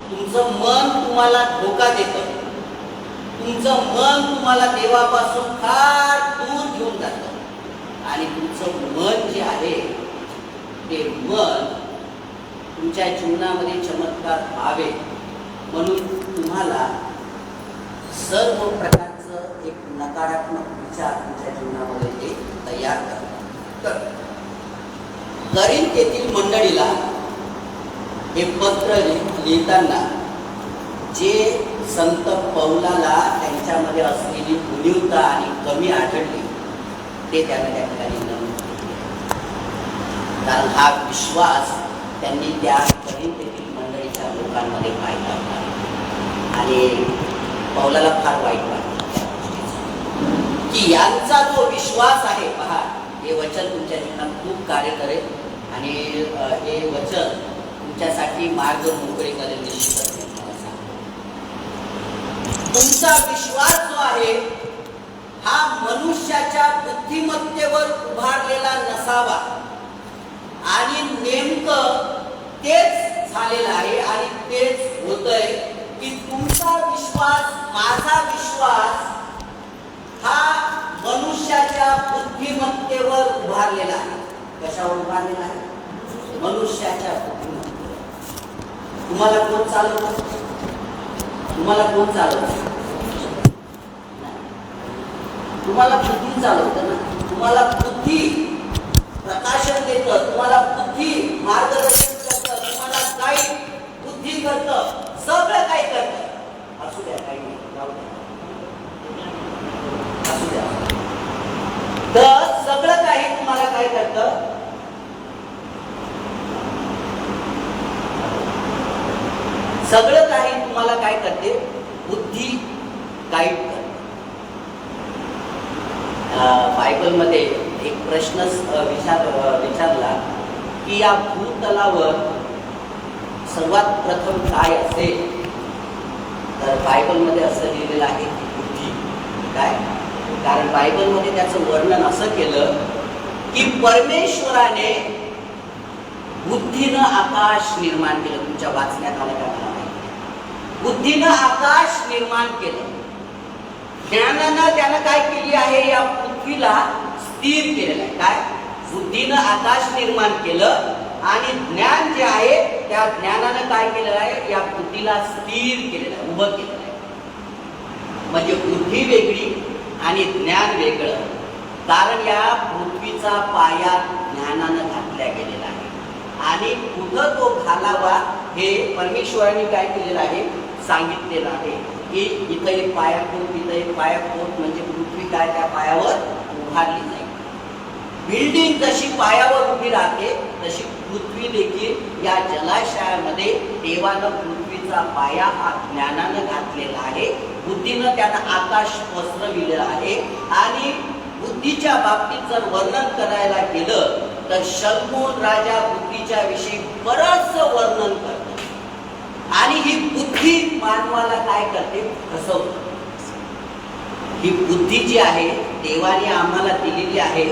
तुमचं मन तुम्हाला धोका देतं, तुमचं मन तुम्हाला देवापासून फार दूर घेऊन जातं आणि तुमचं मन जे आहे ते मन तुमच्या जीवनामध्ये चमत्कार व्हावे म्हणून तुम्हाला सर्व प्रकारचं एक नकारात्मक विचार तुमच्या जीवनामध्ये ते तयार करतात. करिंथ येथील मंडळीला हे पत्र लिहिताना जे संत पौलाला त्यांच्यामध्ये असलेली उणीवता आणि कमी आढळली ते त्याने त्या ठिकाणी नमूद केले. कारण हा विश्वास त्यांनी त्या करिंथ येथील मंडळीच्या लोकांमध्ये पाहिला आणि पौलाला फार वाईट वाटलं की यांचा जो विश्वास आहे, पहा हे वचन तुमच्या जीवनात खूप कार्य करेल आणि हे वचन तुमच्यासाठी मार्ग मोकळे करेल निश्चितच. तुमचा विश्वास जो आहे हा मनुष्याच्या बुद्धिमत्तेवर उभारलेला नसावा आणि नेमकं तेच झालेलं आहे आणि तेच होतंय की तुमचा विश्वास, माझा विश्वास हा मनुष्याच्या बुद्धिमत्तेवर उभारलेला आहे. कशावर उभारलेला आहे? मनुष्याच्या बुद्धिमत्तेवर. तुम्हाला कोण चालवतं? तुम्हाला कोण चालवतं? तुम्हाला बुद्धी चालवतं ना. तुम्हाला बुद्धी प्रकाशन देतं, तुम्हाला बुद्धी मार्गदर्शन करतं, तुम्हाला काही बुद्धी करतं, सगळं काही करतं. असू द्या, काही नाही, जाऊ द्या, असू द्या. तर सगळं काही तुम्हाला काय करतं? सगळं काही तुम्हाला काय करते? बुद्धी गाईड करते. बायबलमध्ये एक प्रश्न विचारला की या भूतलावर सर्वात प्रथम काय असेल, तर बायबलमध्ये असं लिहिलेलं आहे की बुद्धी. काय? कारण बायबलमध्ये त्याचं वर्णन असं केलं की परमेश्वराने बुद्धीनं आकाश निर्माण केलं. तुमच्या वाचण्यात आलं का मला माहिती? बुद्धीनं आकाश निर्माण केलं. ज्ञानानं त्यानं काय केली आहे? या पृथ्वीला स्थिर केलेलं आहे. काय? बुद्धीनं आकाश निर्माण केलं आणि ज्ञान जे आहे त्या ज्ञानानं काय केलेलं आहे? या बुद्धीला स्थिर केलेलं आहे, उभं केलेलं आहे. म्हणजे बुद्धी वेगळी आणि ज्ञान वेगळं. कारण या पृथ्वीचा पाया ज्ञानानं घातल्या गेलेला आहे आणि कुठं तो घालावा हे परमेश्वराने काय केलेलं आहे? सांगितलेलं आहे की इथं एक पाया ठोक, इथं एक पाया ठोक. म्हणजे पृथ्वी काय त्या पायावर उभारली जाईल. बिल्डिंग जशी पायावर उभी राहते तशी पृथ्वी देखील या जलाशयामध्ये देवानं पृथ्वीचा पाया हा ज्ञानानं घातलेला आहे. बुद्धीनं त्यानं आकाश पसरविलेलं आहे. आणि बुद्धीच्या बाबतीत जर वर्णन करायला गेलं तर शल्मोन राजा बुद्धीच्या विषयी बरंचसं वर्णन करतो आणि ही बुद्धी मानवाला काय करते? फसवते. ही बुद्धी जी आहे देवाने आम्हाला दिलेली आहे,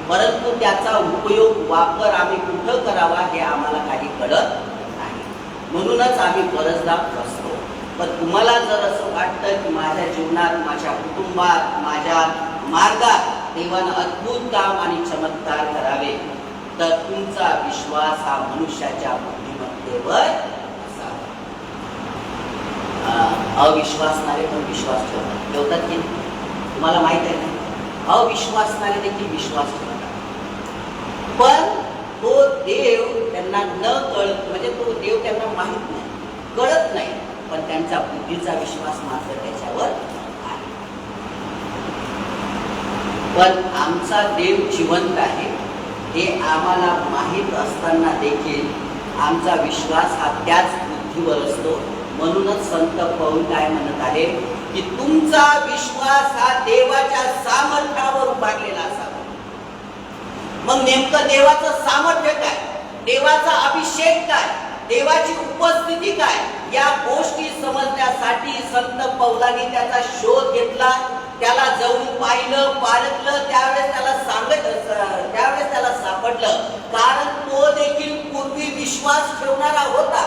परंतु त्याचा उपयोग, वापर आम्ही कुठं करावा हे आम्हाला काही कळत नाही. म्हणूनच आम्ही बरंचदा फसतो. पण तुम्हाला जर असं वाटतं की माझ्या जीवनात, माझ्या कुटुंबात, माझ्या मार्गात देवानं अद्भुत काम आणि चमत्कार करावे, तर तुमचा विश्वास हा मनुष्याच्या बुद्धिमत्तेवर असावा. अविश्वासणारे पण विश्वास ठेवतात की नाही? तुम्हाला माहित आहे ना, अविश्वासणारे देखील विश्वास ठेवतात. पण तो देव त्यांना न कळत, म्हणजे तो देव त्यांना माहित नाही, कळत नाही, पण त्यांचा बुद्धीचा विश्वास मात्र त्याच्यावर आहे. पण आमचा देव जिवंत आहे हे आम्हाला माहीत असताना देखील आमचा विश्वास हा त्याच बुद्धीवर असतो. म्हणूनच संत पौल काय म्हणत आहे की तुमचा विश्वास हा देवाच्या सामर्थ्यावर उभारलेला असावा. मग नेमकं देवाचं सामर्थ्य काय? देवाचा अभिषेक काय? देवाची उपस्थिती काय? या गोष्टी समजण्यासाठी संत पौलांनी त्याचा शोध घेतला. त्याला जाऊन पाहिलं, पारखलं. त्यावेळेस त्याला सापडलं. कारण तो देखील पूर्वी विश्वास ठेवणारा होता.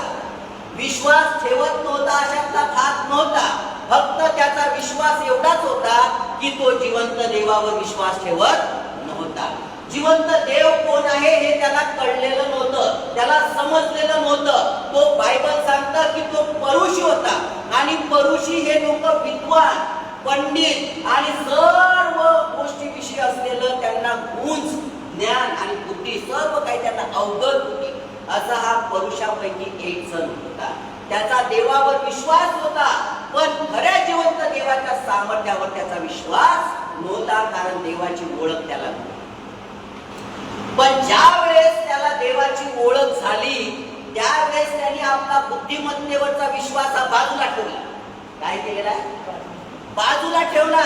विश्वास ठेवत नव्हता अशातला भाग नव्हता. फक्त त्याचा विश्वास एवढाच होता की तो जिवंत देवावर विश्वास ठेवत नव्हता. जिवंत देव कोण आहे हे त्याला कळलेलं नव्हतं, त्याला समजलेलं नव्हतं. तो बायबल सांगतं की तो परुषी होता आणि परुषी हे लोक विद्वान, पंडित आणि सर्व गोष्टीविषयी असलेलं त्यांना गुंज, ज्ञान आणि बुद्धी सर्व काही त्यांना अवगत होती. असा हा परुषापैकी एक जण होता. त्याचा देवावर विश्वास होता, पण खऱ्या जिवंत देवाच्या सामर्थ्यावर त्याचा विश्वास नव्हता, कारण देवाची ओळख त्याला नव्हती. पण ज्या वेळेस त्याला देवाची ओळख झाली त्यावेळेस त्याने आपला बुद्धिमत्तेवरचा विश्वास हा बाजूला ठेवला. काय केलेला आहे? बाजूला ठेवला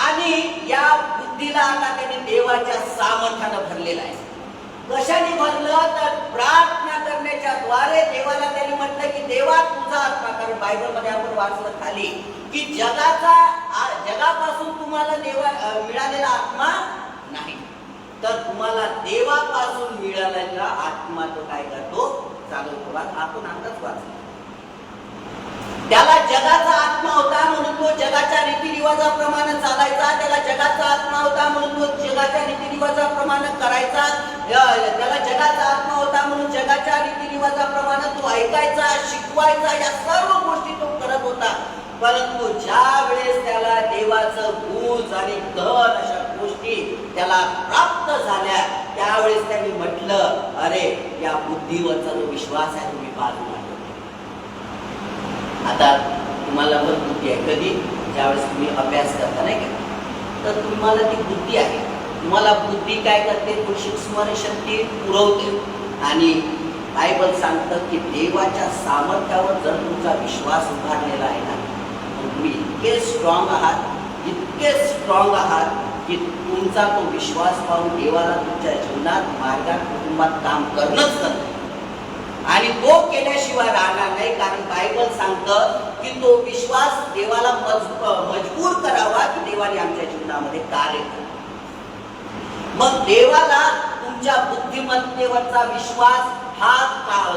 आणि या बुद्धीला आता त्याने देवाच्या सामर्थ्यानं भरलेला आहे. कशाने भरलं? तर प्रार्थना करण्याच्या द्वारे देवाला त्यांनी म्हटलं की देवा तुझा आत्मा, कारण बायबल मध्ये आपण वाचलं खाली की जगापासून तुम्हाला देवा मिळालेला आत्मा नाही, तर तुम्हाला देवापासून मिळालेला आत्मा तो काय करतो? चालवतो. आपण आताच वाचलं. त्याला जगाचा आत्मा होता म्हणून तो जगाच्या रीतिरिवाजाप्रमाणे चालायचा. त्याला जगाचा आत्मा होता म्हणून तो जगाच्या रीतिरिवाजाप्रमाणे करायचा. त्याला जगाचा आत्मा होता म्हणून जगाच्या रीतिरिवाजाप्रमाणे तो ऐकायचा, शिकवायचा, या सर्व गोष्टी तो करत होता. परंतु ज्या वेळेस त्याला देवाचं गुण आणि धन अशा गोष्टी त्याला प्राप्त झाल्या त्यावेळेस त्यांनी म्हटलं, अरे या बुद्धीवरचा जो विश्वास आहे तुम्ही बाजूला. आता तुम्हाला पण बुद्धी आहे. कधी? ज्यावेळेस तुम्ही अभ्यास करता नाही का, तर तुम्हाला ती बुद्धी आहे. तुम्हाला बुद्धी काय करते? थोडीशी स्मरणशक्ती पुरवते. आणि बायबल सांगतं की देवाच्या सामर्थ्यावर जर तुमचा विश्वास उभारलेला आहे ना, तुम्ही इतके स्ट्रॉंग आहात की तुमचा तो विश्वास पाहून देवाला तुमच्या जीवनात, मार्गात, कुटुंबात काम करणंच करतो आणि तो केल्याशिवाय राहणार नाही. कारण बायबल सांगतं की तो विश्वास देवाला मजबूर करावा की देवाने आमच्या जीवनामध्ये कार्य करावं. मग देवाला तुमच्या बुद्धिमत्तेवरचा विश्वास हा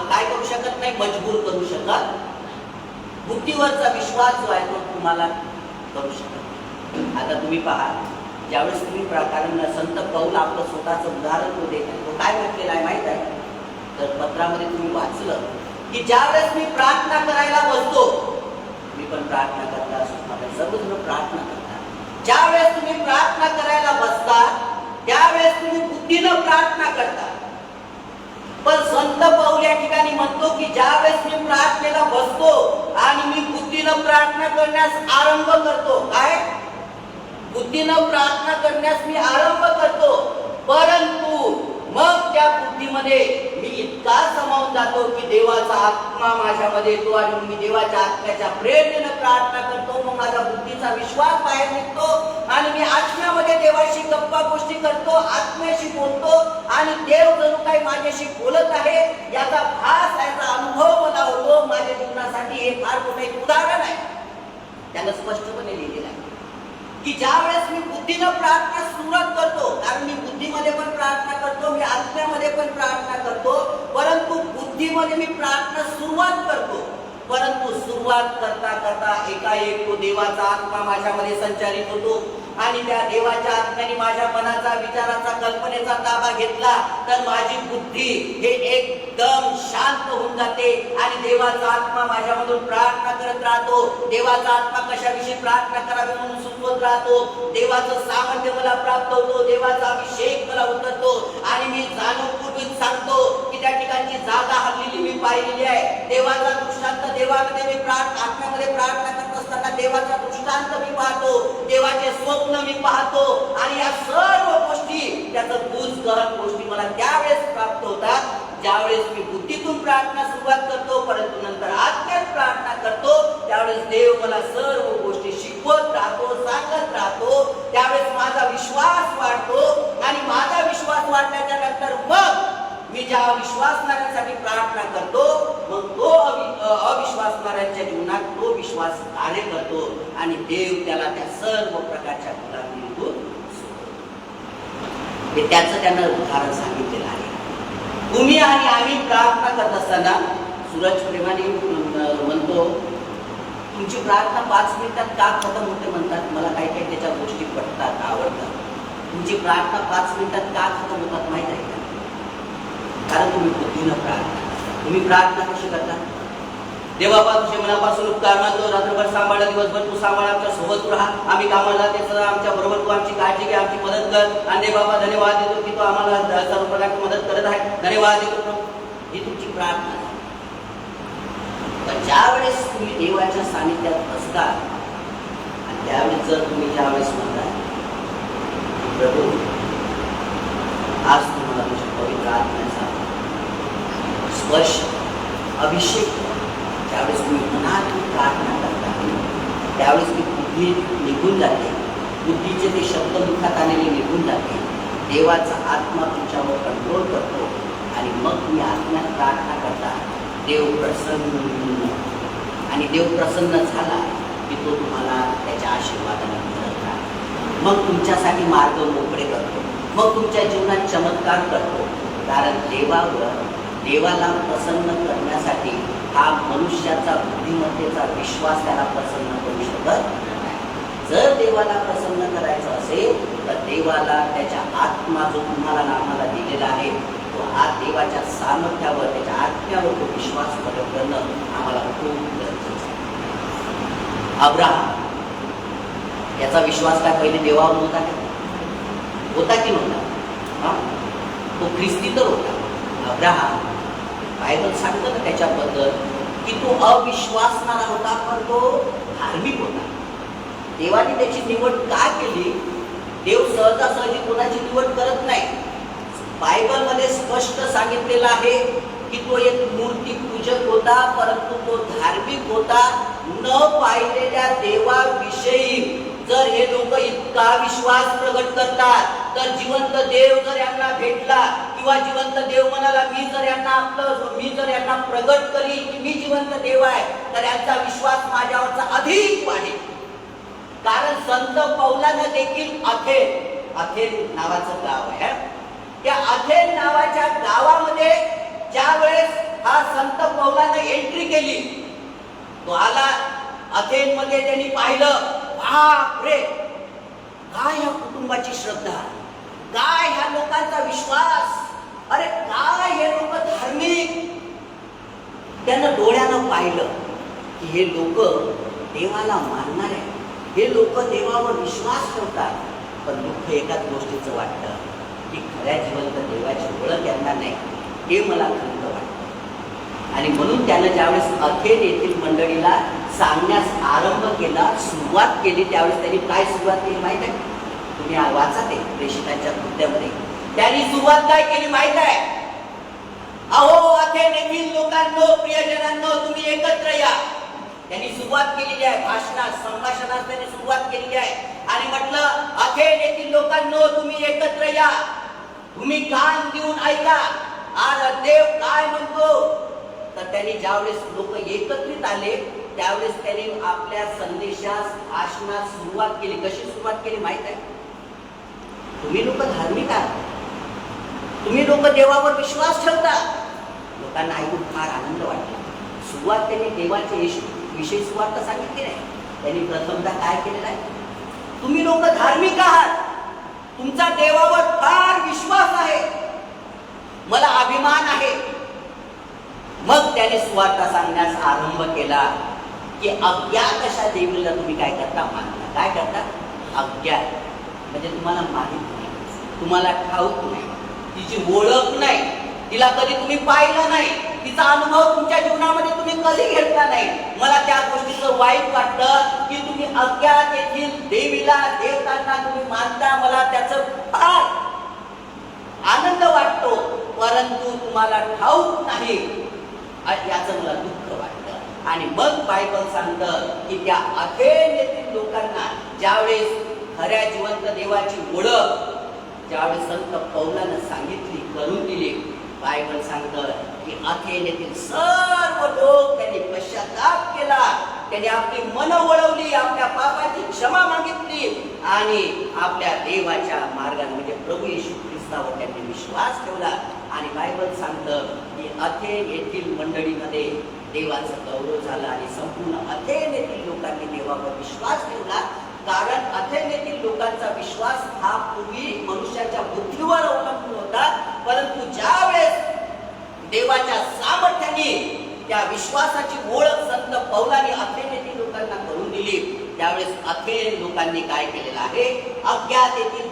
काय करू शकत नाही? मजबूर करू शकत. बुद्धीवरचा विश्वास जो आहे तो तुम्हाला करू शकत. आता तुम्ही पहा, ज्यावेळेस तुम्ही कारण संत पौल आपलं स्वतःचं उदाहरण तो देत आहे. तो काय म्हटलेला आहे माहित आहे? तर पत्रामध्ये तुम्ही वाचलं की ज्यावेळेस मी प्रार्थना करायला बसतो, मी पण प्रार्थना करता असतो, सर्वजण प्रार्थना करतात. ज्यावेळेस तुम्ही प्रार्थना करायला बसता त्यावेळेस तुम्ही बुद्धीनं प्रार्थना करता. पण संत पौल या ठिकाणी म्हणतो की ज्यावेळेस मी प्रार्थनेला बसतो आणि मी बुद्धीनं प्रार्थना करण्यास आरंभ करतो. काय? बुद्धीनं प्रार्थना करण्यास मी आरंभ करतो, परंतु मग त्या बुद्धीमध्ये मी इतका समावून जातो की देवाचा आत्मा माझ्यामध्ये येतो आणि मी देवाच्या आत्म्याच्या प्रेरणेने प्रार्थना करतो. मग माझा बुद्धीचा विश्वास बाहेर निघतो आणि मी आत्म्यामध्ये देवाशी गप्पा गोष्टी करतो, आत्म्याशी बोलतो आणि देव जणू काही माझ्याशी बोलत आहे याचा भास, याचा अनुभव मला होतो. माझ्या जीवनासाठी हे फार मोठं एक उदाहरण आहे. त्याला स्पष्टपणे लिहिलेलं आहे की ज्या वेळेस मी बुद्धीनं प्रार्थना सुरुवात करतो, कारण मी बुद्धीमध्ये पण प्रार्थना करतो, मी आत्म्यामध्ये पण प्रार्थना करतो, परंतु बुद्धीमध्ये मी प्रार्थना सुरुवात करतो. परंतु सुरुवात करता करता एकाएक तो देवाचा आत्मा माझ्यामध्ये संचारित होतो आणि त्या देवाच्या आत्म्याने माझ्या मनाचा, विचाराचा, कल्पनेचा ताबा घेतला तर माझी बुद्धी हे एकदम शांत होऊन जाते आणि देवाचा आत्मा माझ्यामधून प्रार्थना करत राहतो. देवाचा आत्मा कशाविषयी प्रार्थना करावी म्हणून सुचवत राहतो. देवाचं सामर्थ्य मला प्राप्त होतो, देवाचा अभिषेक मला उतरतो आणि मी जाणूनपूर्वीच सांगतो की त्या ठिकाणची जागा हल्लेली मी पाहिलेली आहे. देवाचा दृष्टांत, देवामध्ये मी आत्म्यामध्ये प्रार्थना करत असताना देवाचा दृष्टांत मी पाहतो, देवाचे स्वप्न मी पाहतो आणि या सर्व गोष्टी, त्याचं गुज गहन गोष्टी मला त्यावेळेस प्राप्त होतात ज्यावेळेस मी बुद्धीतून प्रार्थना सुरुवात करतो, परंतु नंतर आत्म्यात प्रार्थना करतो. त्यावेळेस देव मला सर्व गोष्टी शिकवत राहतो, सांगत राहतो. त्यावेळेस माझा विश्वास वाढतो आणि माझा विश्वास वाढल्याच्या नंतर मग मी ज्या अविश्वासणाऱ्यांसाठी प्रार्थना करतो, मग तो अविश्वासणाऱ्यांच्या जीवनात तो विश्वास कार्य करतो आणि देव त्याला त्या सर्व प्रकारच्या गुलामीतून हे त्याचं त्यानं उदाहरण सांगितलेलं आहे. तुम्ही आणि आम्ही प्रार्थना करत असताना सूरज प्रेमाने म्हणतो, तुमची प्रार्थना 5 मिनिटात का खतम होते म्हणतात. मला काही काही त्याच्या गोष्टी पटतात, आवडतात. तुमची प्रार्थना 5 मिनिटात का खतम होतात माहीत आहे का? कारण तुम्ही बुद्धीनं प्रार्थना. तुम्ही प्रार्थना कशी करता? देवा बाबा तुझ्या मनापासून उपकार मानतो, रात्रभर सांभाळा, दिवसभर तू सांभाळ, आमच्या सोबत तू राहा, आम्ही कामाला त्याचं आमच्या बरोबर तू आमची काळजी घे, आमची मदत कर. आणि बाबा धन्यवाद देतो की तू आम्हाला सर्व प्रकारची मदत करत आहे. धन्यवाद देतो. ही तुमची प्रार्थना. पण ज्या वेळेस तुम्ही देवाच्या सानिध्यात असता आणि त्यावेळेस जर तुम्ही ज्यावेळेस म्हणताय प्रभू आज तुम्हाला तुझ्या पवित्र आत्म्याचा स्पर्श अभिषेक, त्यावेळेस तुम्ही मनातून प्रार्थना करता, त्यावेळेस ती बुद्धी निघून जाते, बुद्धीचे ते शब्द मुखात आलेले निघून जाते, देवाचा आत्मा तुमच्यावर कंट्रोल करतो आणि मग तुम्ही आत्म्यात प्रार्थना करता. देव प्रसन्न, आणि देव प्रसन्न झाला की तो तुम्हाला त्याच्या आशीर्वादाने भरत राहतो. मग तुमच्यासाठी मार्ग मोकळे करतो, मग तुमच्या जीवनात चमत्कार करतो. कारण देवाला प्रसन्न करण्यासाठी हा मनुष्याचा बुद्धिमत्तेचा विश्वास त्याला प्रसन्न करू शकत नाही. जर देवाला प्रसन्न करायचं असेल तर देवाला त्याच्या आत्मा जो तुम्हाला नामाला दिलेला आहे तो आज देवाच्या सामर्थ्यावर, त्याच्या आत्म्यावर तो विश्वास प्रकट करणं आम्हाला खूप गरजेचं आहे. अब्राहम याचा विश्वास काय पहिले देवावर होता की नव्हता? तो ख्रिस्ती तर होता. अब्राहम बायबल सांगतं ना त्याच्याबद्दल की तो अविश्वासणारा होता पण तो धार्मिक होता. देवाने त्याची निवड का केली? देव सहजासहजी कोणाची निवड करत नाही. बायबलमध्ये स्पष्ट सांगितलेलं आहे की तो एक मूर्ती पूजक होता, परंतु तो धार्मिक होता. न पाहिलेल्या देवाविषयी जर हे लोक इतका विश्वास प्रगट करतात तर जिवंत देव जर यांना भेटला किंवा जिवंत देव म्हणाला मी जर यांना प्रगट करीन की मी जिवंत देव आहे तर यांचा विश्वास माझ्यावरचा अधिक वाढेल. कारण संत पौलानं देखील अथेन नावाचं गाव आहे, त्या अथेन नावाच्या गावामध्ये ज्या वेळेस हा संत पौलानं एंट्री केली, तो आला अथेन मध्ये, त्यांनी पाहिलं, बापरे काय या कुटुंबाची श्रद्धा, काय ह्या लोकांचा विश्वास, अरे काय हे लोक धार्मिक. त्यानं डोळ्यानं पाहिलं की हे लोक देवाला मानणार आहे, हे लोक देवावर विश्वास ठेवतात. पण दुःख एकाच गोष्टीचं वाटतं की खऱ्या जिवंत देवाची ओळख यांना नाही, हे मला खंत वाटतं. आणि म्हणून त्यानं ज्यावेळेस अथेन येथील मंडळीला सांगण्यास आरंभ केला, सुरुवात केली, त्यावेळेस त्यांनी काय सुरुवात केली माहित आहे? तुम्ही वाचा ते प्रेषितांच्या कृत्यामध्ये. त्यांनी सुरुवात काय केली माहित आहे? अहो अथेन येथील लोकांनो, प्रियजनांनो, तुम्ही एकत्र या. त्यांनी सुरुवात केलेली आहे, संभाषणास त्यांनी सुरुवात केलेली आहे आणि म्हटलं अथेन येथील लोकांनो तुम्ही एकत्र या, तुम्ही कान देऊन ऐका, आज देव काय म्हणतो. तर त्यांनी ज्यावेळेस लोक एकत्रित आले त्यावेळेस त्यांनी आपल्या संदेशास भाषणास सुरुवात केली. कशी सुरुवात केली माहित आहे? तुम्ही लोक धार्मिक आहात, तुम्ही लोक देवावर विश्वास ठेवता. लोकांना ऐकून फार आनंद वाटला. सुरुवात त्यांनी देवाच्या विषयी सुरुवात सांगितली नाही. त्यांनी प्रथमतः काय केलेलं आहे? तुम्ही लोक धार्मिक आहात, तुमचा देवावर फार विश्वास आहे, मला अभिमान आहे. मग त्याने सुवार्ता सांगण्यास आरंभ केला की अज्ञात अशा देवीला तुम्ही काय करता? मानता. काय करता? अज्ञात म्हणजे तुम्हाला माहित नाही, तुम्हाला ठाऊक नाही, तिची ओळख नाही, तिला कधी तुम्ही पाहिलं नाही, तिचा अनुभव तुमच्या जीवनामध्ये तुम्ही कधी घेतला नाही. मला त्या गोष्टीचं वाईट वाटतं की तुम्ही अज्ञात येथील देवीला, देवतांना तुम्ही मानता. मला त्याचं फार आनंद वाटतो, परंतु तुम्हाला ठाऊक नाही याचं मला दुःख वाटतं. आणि मग बायबल सांगतं की त्या अथेन येथील लोकांना ज्यावेळेस खऱ्या जिवंत देवाची ओळख ज्यावेळेस संत पौलानं सांगितली, करून दिली, बायबल सांगतं की अथेन येथील सर्व लोक त्यांनी पश्चाताप केला, त्यांनी आपली मन वळवली, आपल्या पापाची क्षमा मागितली आणि आपल्या देवाच्या मार्गाने म्हणजे प्रभू येशू ख्रिस्तावर त्यांनी विश्वास ठेवला आणि बायबल सांगतं की अथेन येथील मंडळीमध्ये देवाचं गौरव झालं आणि संपूर्ण अथेन येथील लोकांनी देवावर विश्वास ठेवला. कारण अथेन येथील लोकांचा विश्वास हा पूर्वी मनुष्याच्या बुद्धीवर अवलंबून होता, परंतु ज्यावेळेस देवाच्या सामर्थ्याने त्या विश्वासाची ओळख संत पौलाने अथेन येथील लोकांना करून दिली, त्यावेळेस अथेन लोकांनी काय केलेलं आहे, अज्ञात येथील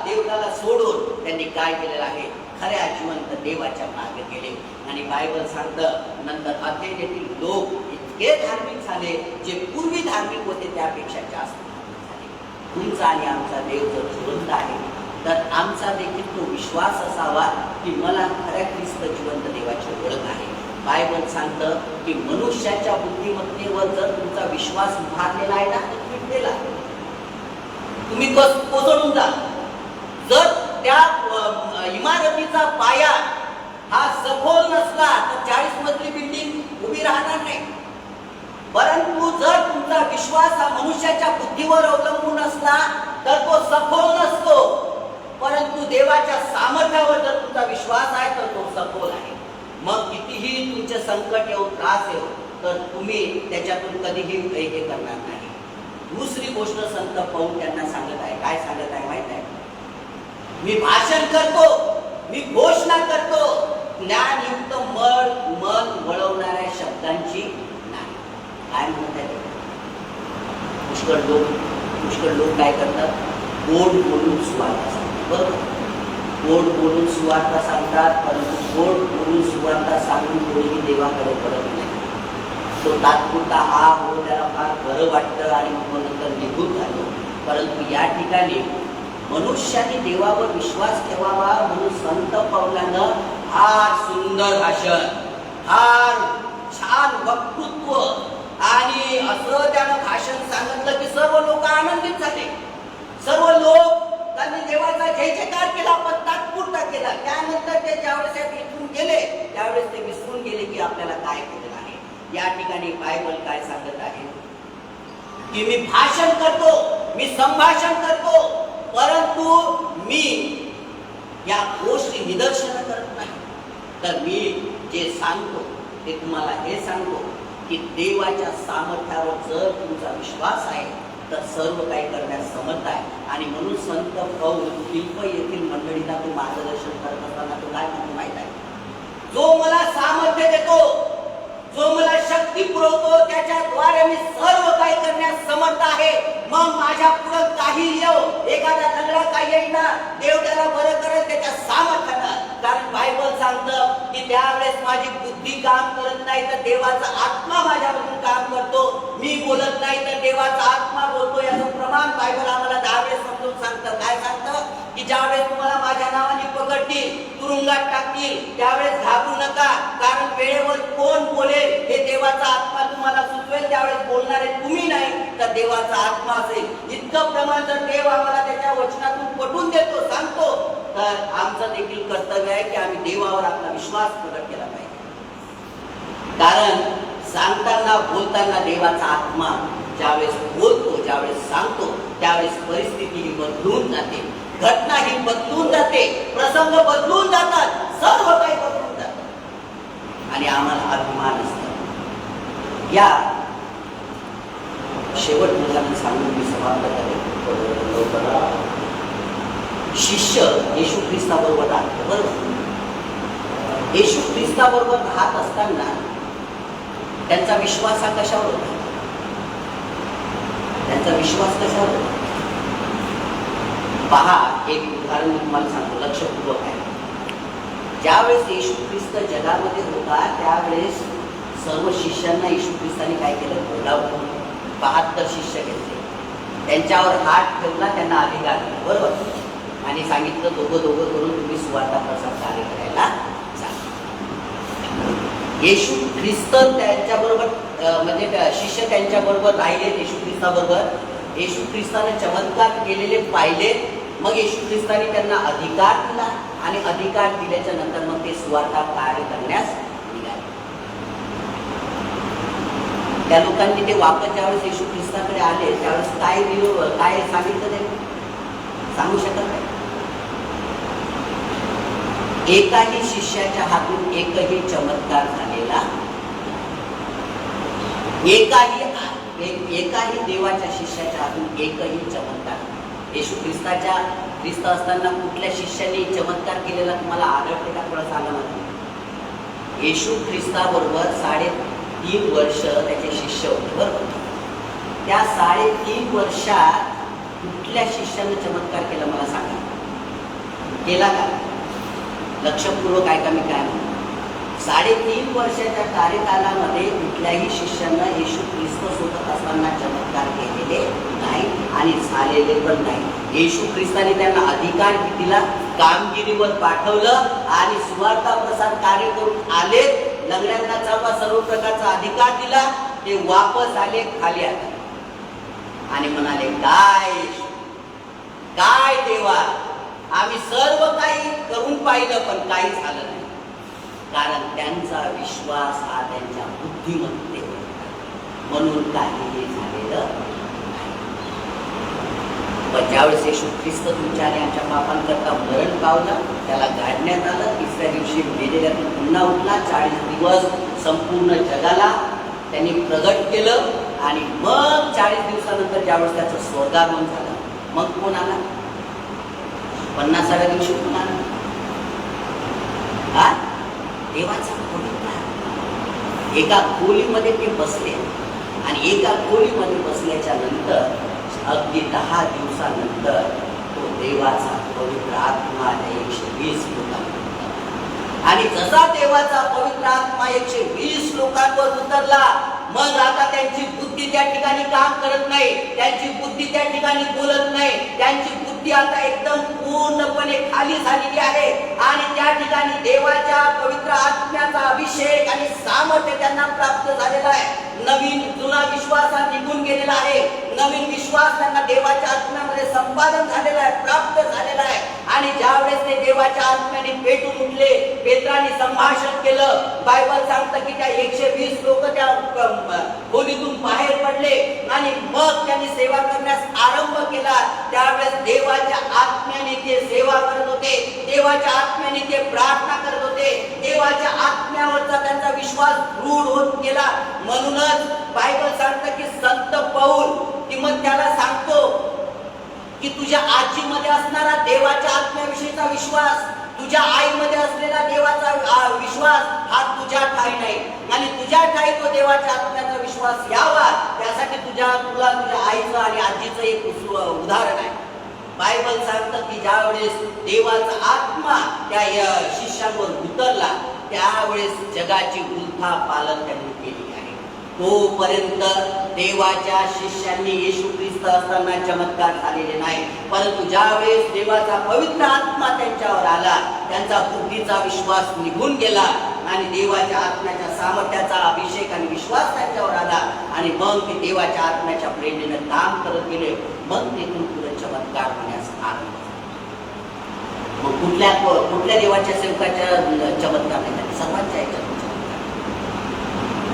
देवताला सोडून त्यांनी काय केलेलं आहे, खऱ्या जिवंत देवाच्या मागे गेले. आणि बायबल सांगतं नंतर अथेन येथील लोक इतके धार्मिक झाले, जे पूर्वी धार्मिक होते त्यापेक्षा जास्त धार्मिक झाले. तुमचा आणि आमचा देव जर जिवंत आहे तर आमचा देखील तो विश्वास असावा की मला खऱ्या ख्रिस्त जिवंत देवाची ओळख आहे. बायबल सांगतं की मनुष्याच्या बुद्धिमत्तेवर जर तुमचा विश्वास उभारलेला आहे ना तर तुम्ही फेल आहात. तुम्ही कोसळून जा. जर त्या इमारतीचा पाया हा सखोल नसला तर 40 मजली बिल्डिंग उभी राहणार नाही. परंतु जर तुमचा विश्वास हा मनुष्याच्या बुद्धीवर अवलंबून असला तर तो सखोल नसतो, परंतु देवाच्या सामर्थ्यावर जर तुमचा विश्वास आहे तर तो सखोल आहे. मग कितीही तुमचे संकट येऊ, त्रास येऊ, तर तुम्ही त्याच्यातून कधीही हे करणार नाही. दुसरी गोष्ट संत पौल त्यांना सांगत आहे, काय सांगत आहे माहित आहे, मी भाषण करतो, मी घोषणा करतो, ज्ञानयुक्त मन वळवणाऱ्या शब्दांची नाही. काय म्हणत आहे, पुष्कळ लोक काय करतात, गोड बोलून सुवार्ता सांगतात. बरोबर, गोड बोलून सुवार्ता सांगतात, परंतु गोड बोलून सुवार्ता सांगून कोणीही देवाकडे पडत नाही. तो तात्पुरता हा हो, त्याला फार बरं वाटतं आणि मग नंतर निघून जातो. परंतु या ठिकाणी मनुष्याने देवावर विश्वास ठेवावा म्हणून संत पौलानं फार सुंदर भाषण, फार छान वक्तृत्व आणि असं त्यानं भाषण सांगितलं की सर्व लोक आनंदित झाले. सर्व लोक त्यांनी देवाचा जय जयकार केला, पण तात्पुरता केला. त्यानंतर ते ज्यावेळेस इथून गेले त्यावेळेस ते विसरून गेले की आपल्याला काय केलेलं आहे. या ठिकाणी बायबल काय सांगत आहे की मी भाषण करतो, मी संभाषण करतो, परंतु मी या गोष्टी निदर्शन करत नाही. तर मी जे सांगतो ते तुम्हाला हे सांगतो की देवाच्या सामर्थ्यावर जर तुमचा विश्वास आहे तर सर्व काही करण्यास समर्थ आहे. आणि म्हणून संत पौल फिलिप्पी येथील मंडळींना तो मार्गदर्शन करत असताना तो काय म्हणतो माहित आहे, जो मला सामर्थ्य देतो, जो मला शक्ती पुरवतो, त्याच्याद्वारे मी सर्व काही करण्यास समर्थ आहे. मग माझ्या पुढे काही येऊ, एखादा लंगडा काही येईना, देव त्याला बरं करेल त्याच्या सामर्थ्यानं. कारण बायबल सांगतं की त्यावेळेस माझी बुद्धी काम करत नाही तर देवाचा आत्मा माझ्यामधून काम करतो. मी बोलत नाही तर देवाचा आत्मा बोलतो. याचं प्रमाण बायबल आम्हाला 10 वेळेस समजून सांगतं. काय सांगतं की ज्यावेळेस तुम्हाला माझ्या नावाने पकडतील, तुरुंगात टाकतील, त्यावेळेस घाबरू नका, कारण वेळेवर कोण बोलेल हे देवाचा आत्मा तुम्हाला सुचवेल. त्यावेळेस बोलणारे तुम्ही नाही तर देवाचा आत्मा असेल. इतकं प्रमाण जर देव आम्हाला त्याच्या वचनातून पटवून देतो, सांगतो, तर आमचं देखील कर्तव्य आहे की आम्ही देवावर आपला विश्वास प्रकट केला पाहिजे. कारण सांगताना बोलताना देवाचा आत्मा ज्यावेळेस बोलतो, ज्यावेळेस सांगतो, त्यावेळेस परिस्थिती ही बदलून जाते, घटना ही बदलून जाते, प्रसंग बदलून जातात, सर्व काही बदलून जातात आणि आम्हाला अभिमान असतो. या शेवट मुलांना सांगून मी समाप्त करेन. शिष्य येशू ख्रिस्ताबरोबर राहतो. बरोबर, येशू ख्रिस्ताबरोबर राहत असताना त्यांचा विश्वास हा कशावर होता, त्यांचा विश्वास कशावर होता पहा. एक उदाहरण मी तुम्हाला सांगतो, लक्षपूर्वक आहे. ज्यावेळेस येशू ख्रिस्त जगामध्ये होता त्यावेळेस सर्व शिष्यांना येशू ख्रिस्ताने काय केलं, बोलावलं. 72 शिष्य घेतले, त्यांच्यावर हात ठेवला, त्यांना अधिकार दिला. बरोबर, आणि सांगितलं दोघं करून तुम्ही सुवार्ता प्रसार कार्य करायला सांगा. येशू ख्रिस्त त्यांच्याबरोबर म्हणजे शिष्य त्यांच्याबरोबर राहिले. येशू ख्रिस्ताबरोबर येशू ख्रिस्ताने चमत्कार केलेले पाहिले. मग येशू ख्रिस्ताने त्यांना अधिकार दिला आणि अधिकार दिल्याच्या नंतर मग ते सुवार्ता कार्य करण्यास निघाले. त्या लोकांनी ते वापस ज्यावेळेस येशू ख्रिस्ताकडे आले त्यावेळेस काय सांगितलं ते सांगू शकत नाही. एकाही शिष्याच्या हातून एकही चमत्कार झालेला, एकाही देवाच्या शिष्याच्या हातून एकही चमत्कार. येशू ख्रिस्त असताना कुठल्या शिष्याने चमत्कार केलेला तुम्हाला आढळते का? थोडं सांगा मला. येशू ख्रिस्ताबरोबर 3.5 वर्ष त्याचे शिष्य होते, बरोबर. त्या 3.5 वर्षात कुठल्या शिष्याने चमत्कार केला मला सांगा. केला का? लक्षपूर्वक ऐका मी काय म्हणतो. 3.5 वर्षाच्या कार्यकालामध्ये कुठल्याही शिष्यानं येशू ख्रिस्त सोबत असताना चमत्कार केलेले नाही आणि झालेले पण नाही. येशू ख्रिस्ताने त्यांना अधिकार दिला, कामगिरीवर पाठवलं आणि सुवार्ता प्रसार कार्य करून आले. लंगड्यांना चालवा, सर्व प्रकारचा अधिकार दिला. ते वापस आले, खाली आले आणि म्हणाले, काय देवा, आम्ही सर्व काही करून पाहिलं पण काही झालं नाही. कारण त्यांचा विश्वास हा त्यांच्या बुद्धिमत्तेवर म्हणून काहीही झालेलं नाही. पण ज्यावेळेस येशू ख्रिस्त तुमच्या आणि आमच्या पापांकरता मरण पावलं, त्याला गाडण्यात आलं, 3ऱ्या दिवशी मेलेल्यातून पुन्हा उठला, 40 दिवस संपूर्ण जगाला त्यांनी प्रगट केलं आणि मग 40 दिवसानंतर ज्यावेळेस त्याचं स्वर्गारोहण झालं, मग कोण आला? 50व्या दिवशी कोण आला? देवाचा पवित्र एका खोलीमध्ये ते बसले आणि एका खोलीमध्ये बसल्याच्या नंतर अगदी 10 दिवसानंतर तो देवाचा पवित्र आत्मा 120 लोकांवर आणि जसा देवाचा पवित्र आत्मा 120 लोकांवर उतरला, मग आता त्यांची बुद्धी त्या ठिकाणी काम करत नाही, त्यांची बुद्धी त्या ठिकाणी बोलत नाही, त्यांची बुद्धी आता एकदम पूर्णपणे खाली झालेली आहे आणि त्या ठिकाणी देवाच्या पवित्र आत्म्याचा अभिषेक आणि सामर्थ्य त्यांना प्राप्त झालेला आहे. नवीन जुना विश्वास हा निघून गेलेला आहे. नवीन विश्वास त्यांना देवाच्या आत्म्यामध्ये संपादन झालेला आहे, प्राप्त झालेला आहे. आणि ज्यावेळेस ते देवाच्या आत्म्याने पेटून उठले, पेत्राने संभाषण केलं, बायबल सांगतं की त्या 120 लोक त्या खोलीतून बाहेर पडले आणि मग त्यांनी सेवा करण्यास आरंभ केला. त्यावेळेस देवाच्या आत्म्याने ते सेवा करत होते, देवाच्या आत्म्याने ते प्रार्थना करत होते, देवाच्या आत्म्यावरचा त्यांचा विश्वास दृढ होत गेला. म्हणूनच बायबल सांगतं की संत पौल तिमोथेला सांगतो की तुझ्या आजीमध्ये असणारा देवाच्या आत्म्याविषयीचा विश्वास, तुझ्या आईमध्ये असलेला देवाचा विश्वास हा तुझ्या ठाई नाही आणि तुझ्या ठाई तो देवाच्या आत्म्याचा विश्वास यावा, त्यासाठी तुला तुझ्या आईचं आणि आजीचं एक उदाहरण आहे. बायबल सांगतं की ज्यावेळेस देवाचा आत्मा त्या शिष्यांवर उतरला, त्यावेळेस जगाची उलथापालट त्यांनी केली आहे. तोपर्यंत देवाच्या शिष्यांनी येशू ख्रिस्त असताना चमत्कार झालेले नाही, परंतु ज्यावेळेस देवाचा पवित्र आत्मा त्यांच्यावर आला, त्यांचा बुद्धीचा विश्वास निघून गेला आणि देवाच्या आत्म्याच्या सामर्थ्याचा अभिषेक आणि विश्वास त्यांच्यावर आला आणि मग ते देवाच्या आत्म्याच्या प्रेरणेने काम करत गेले. मग तिथून पुढे चमत्कार होण्यास आरंभ झाला. मग कुठल्या देवाच्या सेवकाच्या चमत्कार नाही? सर्वांच्या याच्यात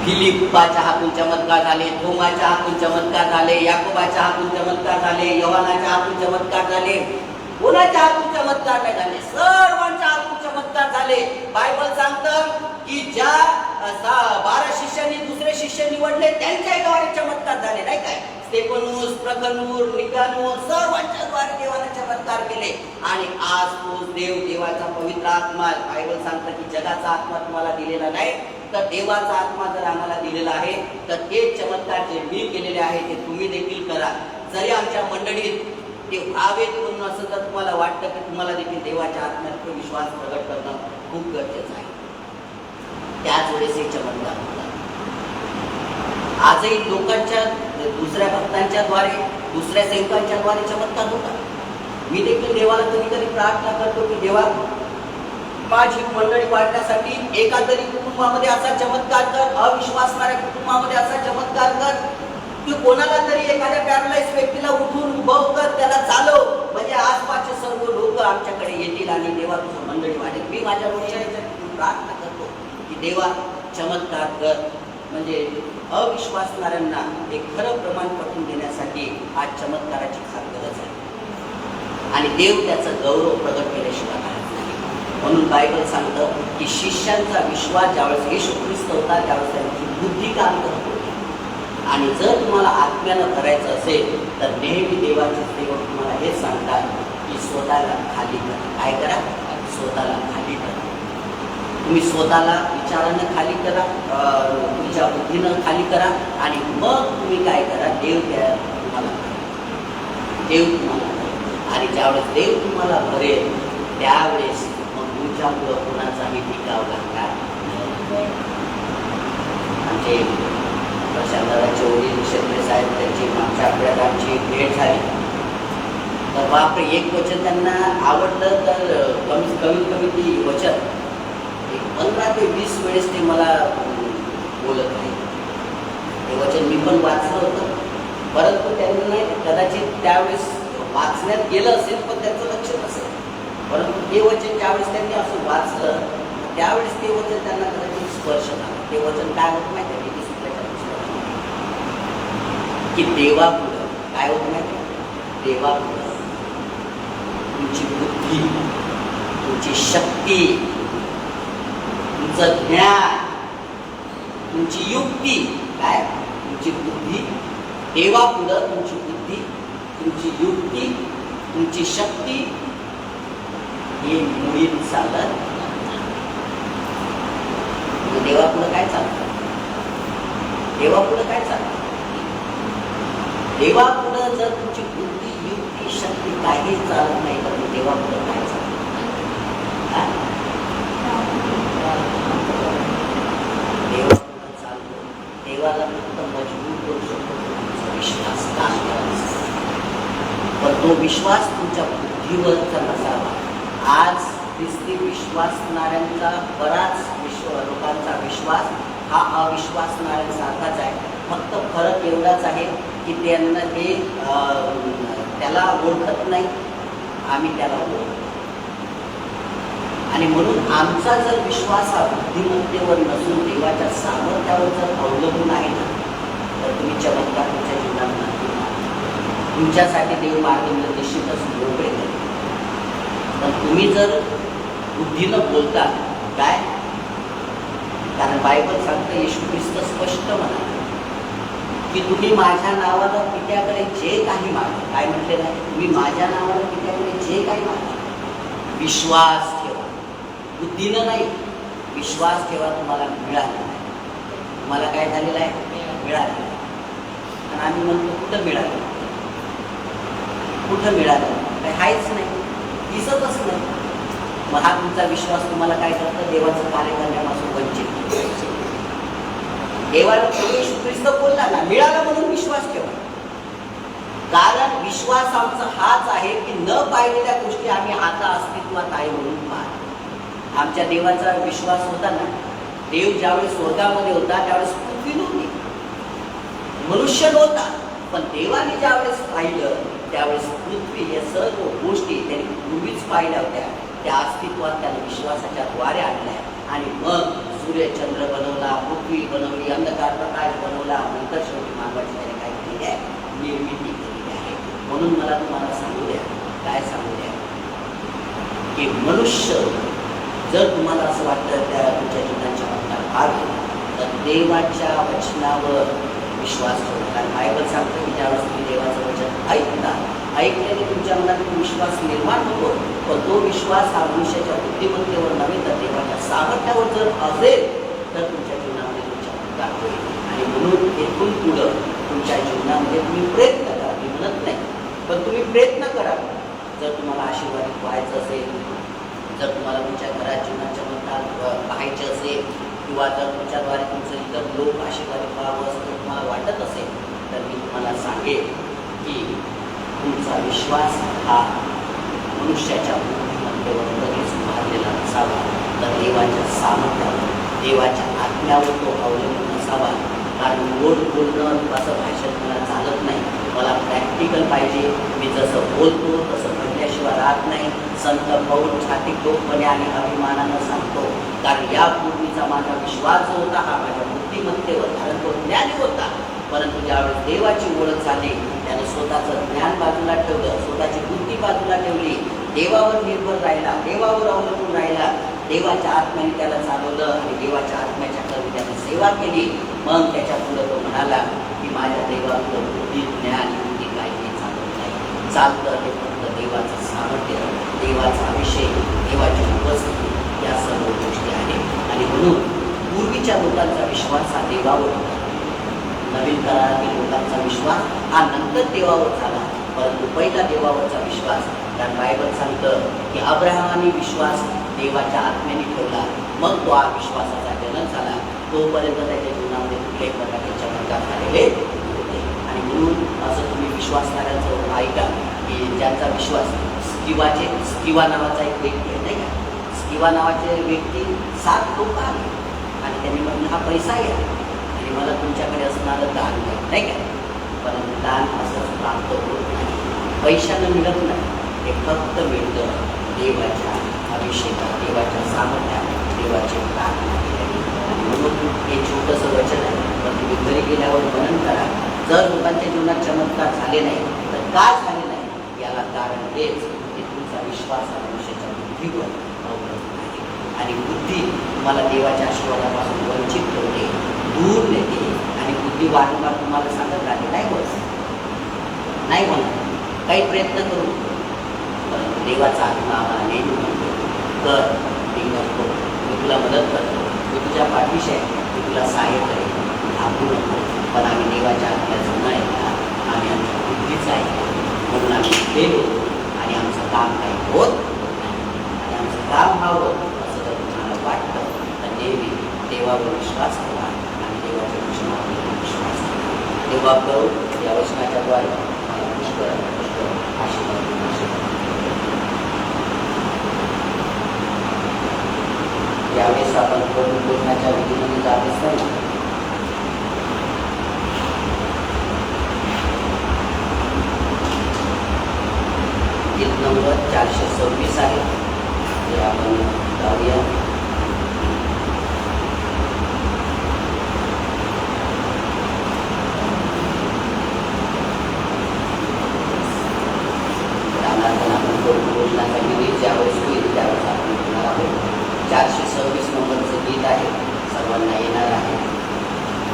फिलिप्पाच्या हातून चमत्कार झाले, थोमाच्या हातून चमत्कार झाले, याकोबाच्या हातून चमत्कार झाले, योहानाच्या हातून चमत्कार झाले. कोणाच्या हातून चमत्कार नाही झाले? सर्वांच्या हातून चमत्कार झाले. बायबल सांगतं की ज्या 12 शिष्यांनी दुसरे शिष्य निवडले, त्यांच्याद्वारे चमत्कार झाले, नाही काय? स्तेफनूस, प्रखनूर, निकानूर, सर्वांच्या द्वारे देवाने चमत्कार केले. आणि आज तोच देवाचा पवित्र आत्मा, बायबल सांगतं की जगाचा आत्मा तुम्हाला दिलेला नाही, तर देवाचा आत्मा जर आम्हाला दिलेला आहे, तर ते चमत्कार जे मी केलेले आहे ते तुम्ही देखील करा. जरी आमच्या मंडळीत ते व्हावेत म्हणून असं जर तुम्हाला वाटतं की तुम्हाला देखील देवाच्या आत्म्यात विश्वास प्रगट करणं खूप गरजेचं आहे, त्याच वेळेस हे चमत्कार होतात. आजही लोकांच्या दुसऱ्या भक्तांच्या द्वारे, दुसऱ्या सेवकांच्या द्वारे चमत्कार होतात. मी देखील देवाला कधी कधी प्रार्थना करतो की देवा, माझी मंडळी वाढण्यासाठी एका तरी कुटुंबामध्ये असा चमत्कार कर, अविश्वासणाऱ्या कुटुंबामध्ये असा चमत्कार कर की कोणाला तरी एखाद्या पॅरालाइज व्यक्तीला उठून उभव कर, त्याला चालव, म्हणजे आसपासचे सर्व लोक आमच्याकडे येतील आणि देवा तुझं मंडळी वाढेल. मी माझ्या रोजच्या प्रार्थना करतो की देवा चमत्कार कर, म्हणजे अविश्वासणाऱ्यांना एक खरं प्रमाण पटवून देण्यासाठी आज चमत्काराची फार गरज आहे आणि देव त्याचा गौरव प्रगट केल्याशिवाय नाही. म्हणून बायबल सांगतं की शिष्यांचा विश्वास ज्यावेळेस येशू ख्रिस्त होता त्यावेळेस त्यांची बुद्धी काम करत होती. आणि जर तुम्हाला आत्म्यानं करायचं असेल तर नेहमी देवाचे सेवक तुम्हाला हेच सांगतात की स्वतःला खाली करा. काय करा? स्वतःला खाली करा. तुम्ही स्वतःला विचारानं खाली करा, तुमच्या बुद्धीनं खाली करा आणि मग तुम्ही काय करा? देव तुम्हाला देव तुम्हाला आणि ज्यावेळेस देव तुम्हाला भरेल त्यावेळेस मग तुमच्यामुळं कुणाचाही टिकाव लागणार. आमचे प्रशांतदादाचे वडील शेट्टे साहेब त्यांची मागच्या आठवड्यात आमची भेट झाली. तर बापरे, एक वचन त्यांना आवडलं तर कमीत ती वचन 15 ते 20 वेळेस ते मला बोलत आहे. ते वचन मी पण वाचलं होतं, परंतु त्यांनी कदाचित त्यावेळेस वाचण्यात गेलं असेल पण त्यांचं लक्ष नसेल. परंतु ते वचन ज्यावेळेस त्यांनी असं वाचलं त्यावेळेस ते वचन त्यांना कदाचित स्पर्श झाला. ते वचन काय होत माहिती आहे? की देवापुढं काय होत माहिती आहे? देवापुढं तुमची बुद्धी, तुमची शक्ती, तुमचं ज्ञान, तुमची युक्ती, काय? तुमची बुद्धी देवापुढं तुमची बुद्धी, तुमची युक्ती, तुमची शक्ती हे मुळीत चालत. देवापुढं काय चालतं? देवापुढं काय चालतं? देवापुढं जर तुमची बुद्धी, युक्ती, शक्ती काही चालत नाही तर देवापुढं काय चालतं? देवापुढं चालतो. देवाला फक्त मजबूर करू शकतो तुमचा विश्वास काम करायचा. पण तो विश्वास तुमच्या बुद्धीवरचा नसावा. आज ख्रिस्ती विश्वासणाऱ्यांचा बराच लोकांचा विश्वास हा अविश्वासणाऱ्यांसारखाच आहे. फक्त फरक एवढाच आहे की त्यांना ते त्याला ओळखत नाही, आम्ही त्याला ओळखतो. आणि म्हणून आमचा जर विश्वास हा बुद्धिमत्तेवर नसून देवाच्या सामर्थ्यावर जर अवलंबून आहे ना तर तुम्ही चमत्कार तुमच्या जीवनात नाही. तुमच्यासाठी देव मार्गदर्शितच मोकळे करेल. पण तुम्ही जर बुद्धीनं बोलता काय? कारण बायबल सांगतं, येशू ख्रिस्त स्पष्ट म्हणाले की तुम्ही माझ्या नावानं पित्याकडे जे काही मागा. काय म्हटलेलं आहे? तुम्ही माझ्या नावानं पित्याकडे जे काही मागा, विश्वास ठेवा. बुद्धीनं नाही, विश्वास ठेवा, तुम्हाला मिळालं. तुम्हाला काय झालेलं आहे? मिळालं. आणि आम्ही म्हणतो कुठं मिळालं? कुठं मिळालं? काय हायच नाही, दिसतच नाही. मग हा तुमचा विश्वास तुम्हाला काय करतं? देवाचं कार्य करण्यापासून वंचित. देवाला येशू ख्रिस्त बोलला ना, मिळाला म्हणून विश्वास ठेवा. कारण विश्वास आमचा हाच आहे की न पाहिलेल्या गोष्टी आम्ही आता अस्तित्वात आहे म्हणून पाहतो. आमच्या देवाचा विश्वास होता ना, देव ज्यावेळेस स्वर्गामध्ये होता त्यावेळेस पृथ्वी नव्हती, मनुष्य नव्हता. पण देवाने ज्यावेळेस पाहिलं त्यावेळेस पृथ्वी या सर्व गोष्टी त्यांनी पूर्वीच पाहिल्या होत्या. त्या अस्तित्वात त्याने विश्वासाच्या द्वारे आणल्या. आणि मग सूर्य चंद्र बनवला, पृथ्वी बनवली, अंधकार प्रकाश बनवला. नंतर शेवटी मानवाची त्याने काय केली आहे? निर्मिती केलेली आहे. म्हणून मला तुम्हाला सांगू द्या, काय सांगू द्या की मनुष्य जर तुम्हाला असं वाटतं त्या तुमच्या जीवनाच्या भाग तर देवाच्या वचनावर विश्वास ठेवा. कारण बायबल सांगतं की ज्यावेळेस तुम्ही देवाचं वचन ऐकता, ऐकल्याने तुमच्या मनात विश्वास निर्माण होतो. पण तो विश्वास हा मनुष्याच्या बुद्धिमत्तेवर नव्हे तर देवाच्या सामर्थ्यावर जर असेल तर तुमच्या जीवनामध्ये तुमच्या उद्धार होईल. आणि म्हणून इथून पुढं तुमच्या जीवनामध्ये तुम्ही प्रयत्न करा. मी म्हणत नाही, पण तुम्ही प्रयत्न करा. जर तुम्हाला आशीर्वादित व्हायचं असेल, जर तुम्हाला तुमच्या घरात जीवनाच्या मनात पाहायचे असेल किंवा जर तुमच्याद्वारे तुमचं इतर लोक आशीर्वादित व्हावं असं जर तुम्हाला वाटत असेल तर मी तुम्हाला सांगेन की तुमचा विश्वास हा मनुष्याच्या बुद्धिमत्तेवर कधीच उभारलेला नसावा, तर देवाच्या सामर्थ्यावर, देवाच्या आज्ञावर तो अवलंबून नसावा. कारण गोड बोलणं असं भाषेत मला चालत नाही. मला प्रॅक्टिकल पाहिजे. मी जसं बोलतो तसं म्हटल्याशिवाय राहत नाही. संत पौल छाती ठोकपणे आणि अभिमानानं सांगतो, कारण या पूर्वीचा माझा विश्वास जो होता हा माझ्या बुद्धिमत्तेवर, कारण तो ज्ञानी होता. परंतु ज्यावेळेस देवाची ओळख झाली त्याने स्वतःचं ज्ञान बाजूला ठेवलं, स्वतःची बुद्धी बाजूला ठेवली देवावर निर्भर राहिला, देवावर अवलंबून राहिला, देवाच्या आत्म्याने त्याला चालवलं आणि देवाच्या आत्म्याच्या करून त्याने सेवा केली. मग त्याच्या पुढं तो म्हणाला की माझ्या देवाकडं बुद्धी, ज्ञान, युक्ती काही चालत नाही. चालतं हे फक्त देवाचं सामर्थ्य, देवाचा अभिषेक, देवाची उपस्थिती, या सर्व गोष्टी आहेत. आणि म्हणून पूर्वीच्या लोकांचा विश्वास हा देवावर होता. नवीन काळातील लोकांचा विश्वास हा नंतर देवावर झाला, परंतु पहिला देवावरचा विश्वास. कारण बायबल सांगतं की अब्राहमाने विश्वास देवाच्या आत्म्याने ठेवला, मग तो विश्वासाचा जनक झाला. तोपर्यंत त्याच्या जीवनामध्ये कुठल्याही प्रकारचे चमत्कार झालेले होते. आणि म्हणून असं तुम्ही विश्वासणाऱ्यांचं ऐका की ज्यांचा विश्वास स्किवा नावाचा एक व्यक्ती आहे, नाही का? स्किवा नावाचे व्यक्ती 7 लोक आले आणि त्यांनी म्हणून हा पैसा आहे आणि मला तुमच्याकडे असणारं दान आहे, नाही का? परंतु दान असंच प्राप्त होत नाही, पैशानं मिळत नाही. हे फक्त मिळतं देवाच्या अभिषेकात, देवाच्या सामर्थ्यात, देवाचे प्रार्थना केल्याने. आणि म्हणून हे छोटंसं वचन आहे, पण तुम्ही घरी गेल्यावर मनन करा. जर लोकांच्या जीवनात चमत्कार झाले नाही तर का झाले नाही, याला कारण हेच की तुमचा विश्वास हा मनुष्याच्या बुद्धीवर अवलंबून आहे. आणि बुद्धी तुम्हाला देवाच्या आशीर्वादापासून वंचित ठेवते, दूर नेते. आणि बुद्धी वारंवार तुम्हाला सांगत राहते नाही होत, नाही होणार, काही प्रयत्न करू. परंतु देवाचा आत्मा आम्हाला नेहमी म्हणतो कर, मी करतो, मी तुला मदत करतो, मी तुझ्या पाठीशी आहे, मी तुला सहाय्य करेन, थांबू नको. पण आम्ही देवाच्या आत्म्याचं न ऐकता आम्ही आमच्या बुद्धीचं ऐकतो, म्हणून आम्ही गेलो आणि आमचं काम काही होत नाही. आणि आमचं काम व्हावं असं जर तुम्हाला वाटतं तर नेहमी देवावर विश्वास ठेवा आणि देवाच्या वचनावर विश्वास ठेवा. तेव्हा करू या वचनाच्या द्वारे मला पुष्कळ आशीर्वाद. यावेळेस आपण बोलण्याच्या विधीमध्ये जात असताना गीत नंबर 426 आहे, ते आपण गाऊया. बोलण्याचा विधी ज्यावेळेस होईल त्यावेळेस आपण बोलणार आहोत. 426 नंबरचं गीत आहे, सर्वांना येणार आहे.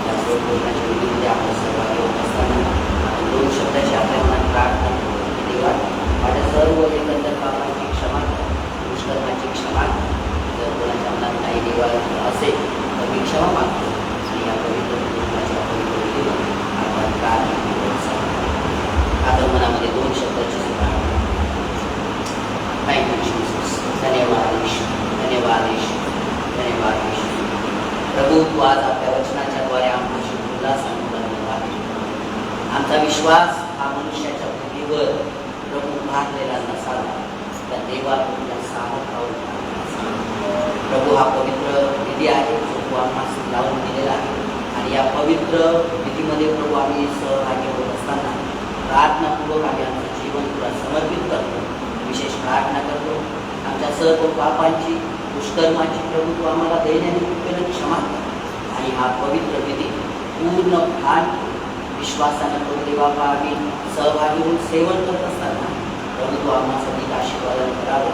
त्याचबरोबर बोलण्याच्या विधीमध्ये आपण सहभागी होत असताना 2 शब्दाची आपल्या मनात प्रार्थना करतो की देवा माझ्या सर्व एकंदर पापांची क्षमा करा, दुष्कर्माची क्षमा करा. जर कोणाच्या मनात काही देवा असेल तर मी क्षमा मागतो आणि या पवित्र कुटुंबाच्या पवित्र विधीमध्ये आपण प्रार्थना करू. आता मनामध्ये 2 शब्दाची सुद्धा थँक्यू जीसस, धन्यवाद येशू, धन्यवाद येशू, धन्यवाद येशू. प्रभू तू आज आपल्या वचनाच्याद्वारे आमच्याशी बोललास आणि धन्यवाद. आमचा विश्वास हा मनुष्याच्या बुद्धीवर प्रभू उभारलेला नसावा, त्या देवा तुमच्या सामर्थ्यावर प्रभू हा पवित्र विधी आहे जो तू आम्हाला लावून दिलेला आहे. आणि या पवित्र विधीमध्ये प्रभू आम्ही सहभागी होत असताना प्रार्थनापूर्वक आम्ही आमचं जीवन तुला समर्पित करतो. विशेष प्रार्थना करतो आमच्या सर्व पापांची, दुष्कर्माची प्रभू तू आम्हाला दैनंदिन कृपेनं क्षमा कर. आणि हा पवित्र विधी पूर्ण भान विश्वासानं प्रभू देवा आम्ही सहभागी होऊन सेवन करत असताना प्रभू तू आम्हाला आशीर्वाद करावं.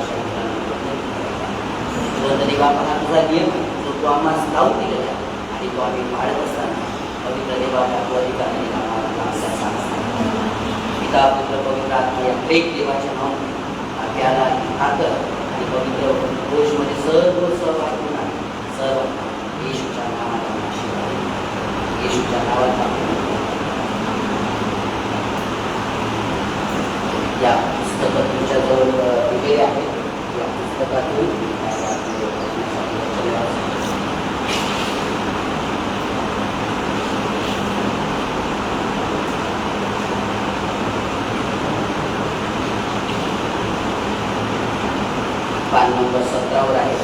जिवंत देवा हा तुझा नियम जो तू आम्हाला लावून दिलेला आहे आणि तो आम्ही पाळत असताना पवित्र देवा तू अधिकाराने आम्हाला पिता पुत्र पवित्र आत्मा या एक देवाच्या नावाने त्याला खातर आणि पवित्र गोष्टीमध्ये सर्व सहभागी होणार सर्व येशूच्या नावाला आशीर्वाद, येशूच्या नावाचा. या पुस्तकात तुमच्याजवळ दिलेले आहे, या पुस्तकातून 5 नंबर 17 आहे.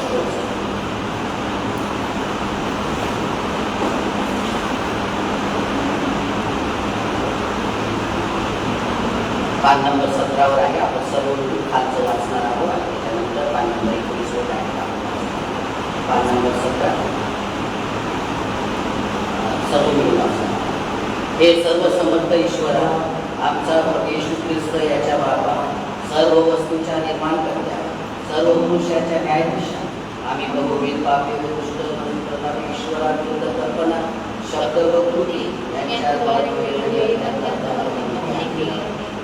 पान नंबर 17 आहे. आपण सर्व खालचं वाचणार आहोत आणि त्याच्यानंतर 5 नंबर 19 आहे. 5 नंबर 17 सर्व मिळून वाचणार. हे सर्व समर्थ ईश्वरा आमचा येशू ख्रिस्त याच्या बाबा सर्व वस्तूंच्या निर्माण करत्या, सर्व मनुष्याच्या न्यायाधीशा, आम्ही बहुविध पापे व दुष्ट प्रतापी ईश्वराविरुद्ध कल्पना शब्द व कृती यांच्याद्वारे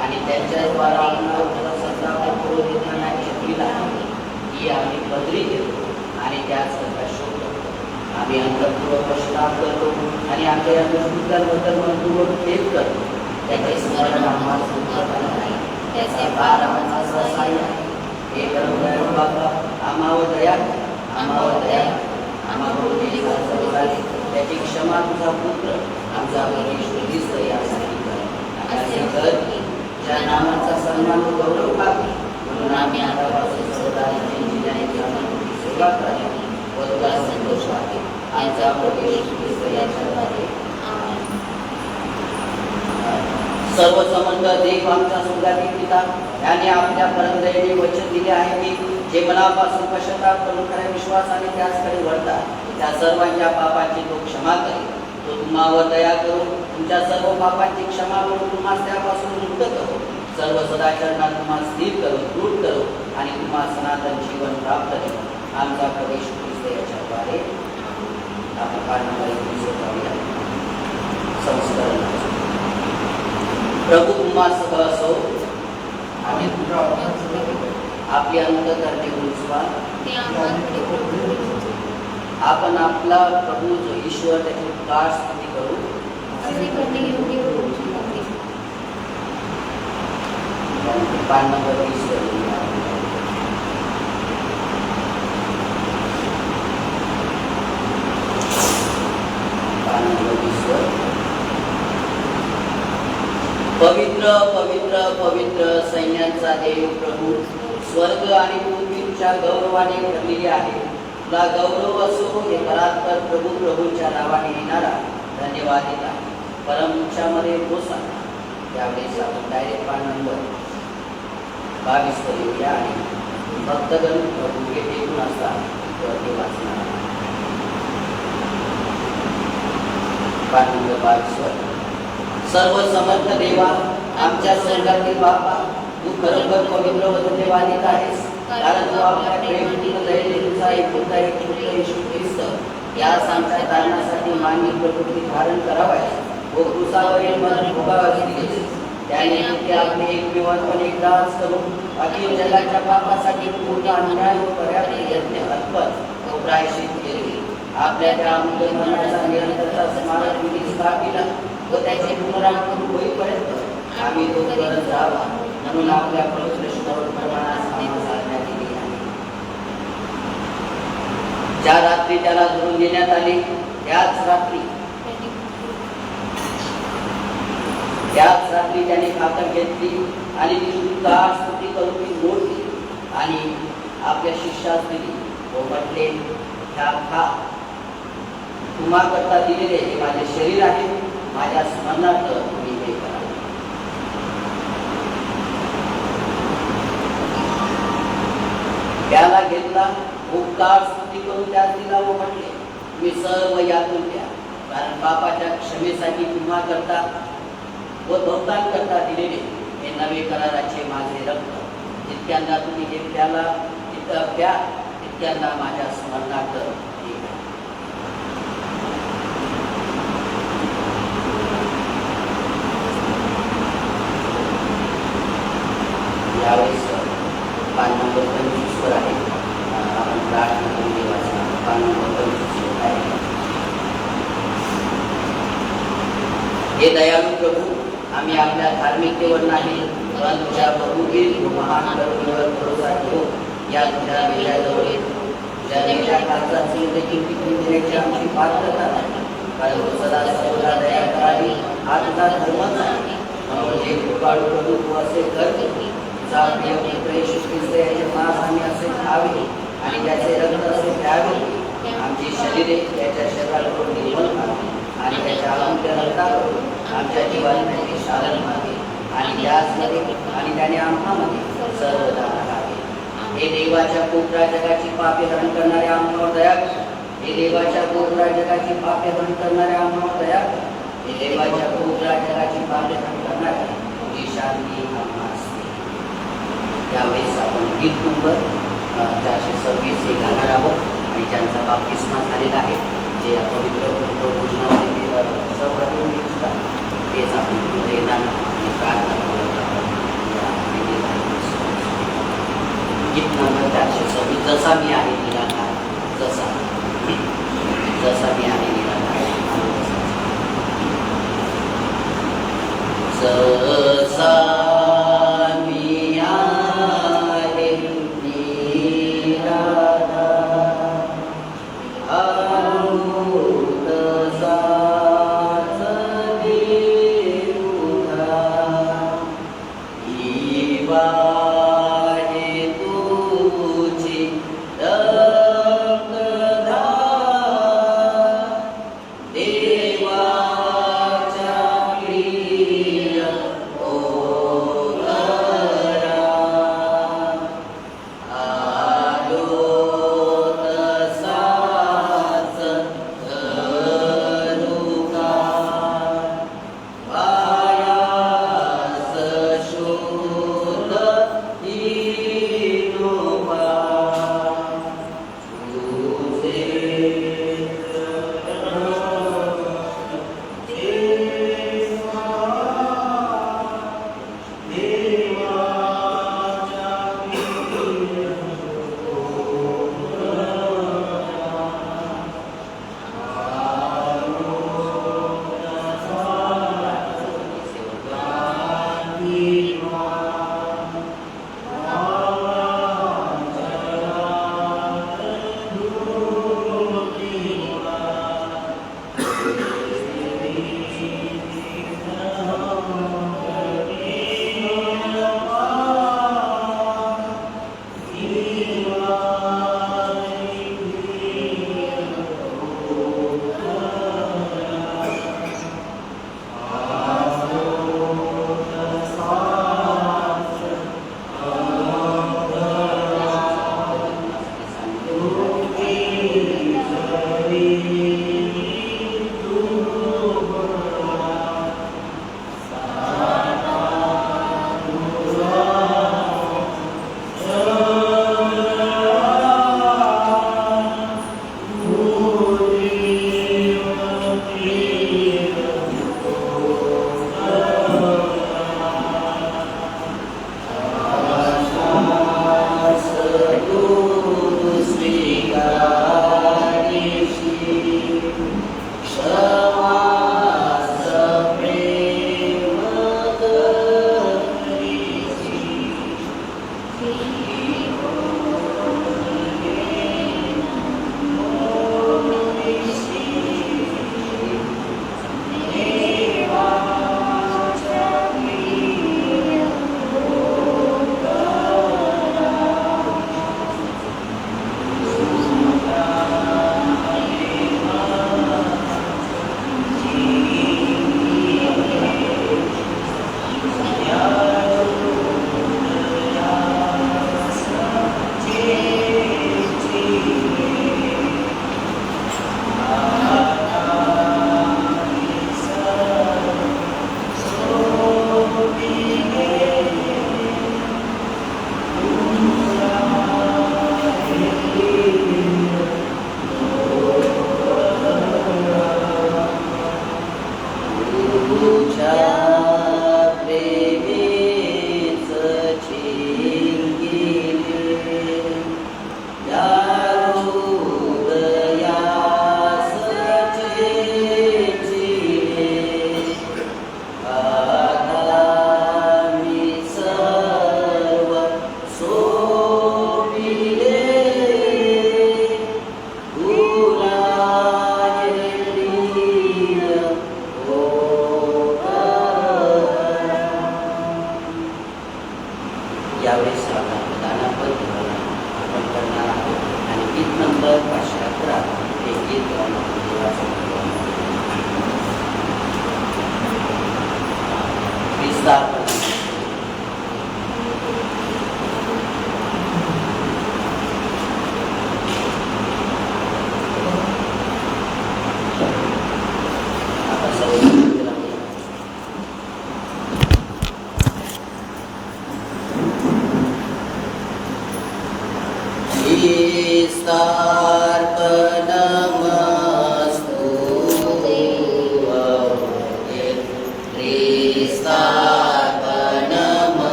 आणि त्यांच्याद्वारा आपणाला संताप करू देण्याची दिला ही आम्ही पदरी घेतो आणि त्याच शोध करतो. आम्ही अंतःपूर्वक पश्चाताप करतो आणि आमच्या या दुष्कृत्यांबद्दल मनपूर्वक खेद करतो. त्याचे स्मरण आम्हाला सुखद नाही, त्याचे भार आम्हाला सहाय्य आहे. हे करुणामय बाबा, आम्हावर दया कर, आम्हावर दया कर, आम्हावर दया कर. त्याची क्षमा तुझा पुत्र आमचा परमेश्वर ख्रिस्त यासाठी कर. असे कर की ज्या नामाचा सन्मान व गौरव व्हावे, म्हणून आम्ही आतापासून सदा सेवा करावी व तुला संतोष व्हावे. आमचा परमेश्वर ख्रिस्त याच्याद्वारे सर्व संबंध देव आमचा स्वर्गातील पिता याने आपल्या परमदयेने वचन दिले आहे की जे मनापासून पश्चाताप करून खऱ्या विश्वासाने त्याचकडे वळतात त्या सर्वांच्या पापांची तो क्षमा करेल. तो तुम्हावर दया करून तुमच्या सर्व पापांची क्षमा करून तुम्हाला त्यापासून मुक्त करो, सर्व सदाचरणात तुम्हाला स्थिर करो, दृढ करो आणि तुम्हाला सनातन जीवन प्राप्त करो. आमचा प्रवेश ख्रिस्त याच्याद्वारे आपण पाठवूया संस्करण. प्रभू तुम्हाला सह असो. आम्ही आपली अंतःकरणे उंचवा. आपण आपला प्रभू जो ईश्वर त्याची उद्गार स्तुती करू. पान नंबर 20 पवित्र पवित्र पवित्र सैन्यांचा देव प्रभू, स्वर्ग आणि पृथ्वीच्या गौरवाने भरलेली आहे. तुला गौरव असो. हे परात्पर प्रभू प्रभूंच्या नावाने येणारा धन्यवाद देता परम उच्चामध्ये पोहोचला. त्यावेळेस आपण डायरेक्ट पान नंबर 22 वर येऊया आणि भक्तगण प्रभू हे टेकून असतात ते वाचणार. पान नंबर 22 वर. सर्व समर्थ देवा, आमच्या स्वर्गातील बापा, तू खरोखर पवित्र व धन्यवादित आहेस, कारण तू आपल्या प्रेमाने दयेने तुझा एकुलता एक पुत्र येशू ख्रिस्त यास आमच्या तारणासाठी मानवी प्रकृती धारण करावयास व क्रूसावरील मरण भोगावयास दिलेस. त्याने ते आपले एकमेवांपण एकदाच करून अखिल जगाच्या पापासाठी पूर्ण अन्याय व पर्याप्त यज्ञ अर्पण व प्रायश्चित केले. आपल्या त्या अमूल्य मरणाचा निरंतरता स्मारक विधी स्थापिला व त्याचे पुनरागमन होईपर्यंत आम्ही तो करत राहावा म्हणून आपल्या पवित्र प्रमाणास आम्हाला आज्ञा दिली आहे. ज्या रात्री त्याला धरून देण्यात आले त्याच रात्री त्याने खातर घेतली आणि ती उद्गार स्तुती करून ती मोडली आणि आपल्या शिष्यास दिली व म्हटले, ह्या खा, तुम्हाकरता दिलेले हे माझे शरीर आहे, माझ्या स्मरणार्थ तुम्ही हे करा. त्याला घेतला, उपकार स्तुती करून त्यास दिला व म्हटले, मी सर्व यातून द्या, कारण पापाच्या क्षमेसाठी तुम्हा करता व बहुतांकरता दिलेले हे नवे कराराचे माझे रक्त. जितक्यांदा तुम्ही हे प्याला तितकं प्या, तितक्यांदा माझ्या स्मरणार्थ हे करा. यावेळेस पान नंबर 25 वर आहे. आपण प्रार्थना करून देवाचा पान नंबर 25 वर आहे. हे दयाळू प्रभू, आम्ही आपल्या धार्मिकतेवर नाही पण तुझ्या बहुविध महान करुणेवर भरोसा ठेवू. या तुझ्या विजयाजवळ तुझ्या देशाच्या खालचा देखील टिकून देण्याची आमची पात्रता नाही, कारण तू सदा सर्वदा दया करावी हा तुझा धर्मच आहे. म्हणून हे कृपाळू प्रभू तू असे कर की तुझा प्रिय पुत्र येशू ख्रिस्त याचे मांस आम्ही असे खावे आणि त्याचे रक्त असे प्यावे. आमची शरीरे त्याच्या शरीराकडून निर्मल व्हावी आणि त्याच्या अमूल्य रक्ताकडून आमच्या जीवनाचे शालन व्हावे आणि त्याचमध्ये आणि त्याने आम्हामध्ये सर्वदा राहावे. हे देवाच्या कोपरा जगाची पापे हरण करणाऱ्या आम्हावर दया कर. हे देवाच्या कोपरा जगाची पापे हरण करणाऱ्या आम्हावर दया कर. हे देवाच्या कोपरा जगाची पापे हरण करणाऱ्या तुझी शांती आम्हास दे. यावेळेस आपण गीत नंबर 426 हे गाणार आहोत आणि ज्यांचा बाप्तिस्मा झालेला आहे, जे पवित्र भोजनामध्ये सहभागी होऊ इच्छितात तेच आपण पुढे येणार आणि प्रार्थना करत आहोत. गीत नंबर 426 जसा मी आहे निराकार, जसा मी आहे निराकार, जसा मी आहे निराकार,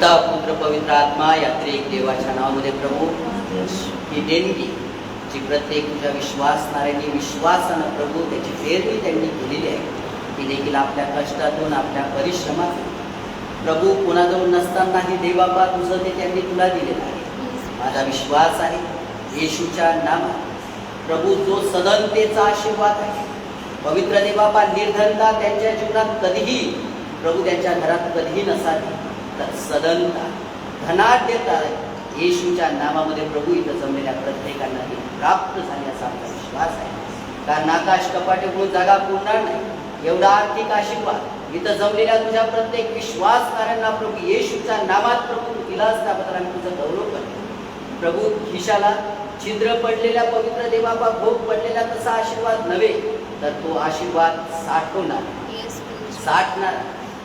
पिता पुत्र पवित्र आत्मा यात्री देवाच्या नावामध्ये प्रभू ही देणगी जी प्रत्येक तुझ्या विश्वासणाऱ्यांनी विश्वासानं प्रभू त्याची फेरणी त्यांनी केलेली आहे ती देखील आपल्या कष्टातून आपल्या परिश्रमातून प्रभू कोणाजवळ नसतानाही देवाबा तुझं ते त्यांनी तुला दिलेलं आहे। माझा विश्वास आहे येशूच्या नामात प्रभू जो सदनतेचा आशीर्वाद आहे पवित्र देवाबा निर्धनता त्यांच्या जीवनात कधीही प्रभू त्यांच्या घरात कधीही नसावी तर सदनता धनाढ्यता येशूच्या नामामध्ये प्रभू इथं जमलेल्या प्रत्येकांना प्राप्त झाली असा आमचा विश्वास आहे। कारण आकाश कपाटे होऊन जागा पुरणार नाही एवढा आर्थिक आशीर्वाद इथं जमलेल्या तुझ्या प्रत्येक विश्वासणाऱ्यांना प्रभू येशूच्या नामात प्रभू तू दिलास त्याबद्दल आम्ही तुझं गौरव करतो। प्रभू खिशाला छिद्र पडलेल्या पवित्र देवाबा भोग पडलेला तसा आशीर्वाद नव्हे तर तो आशीर्वाद साठणार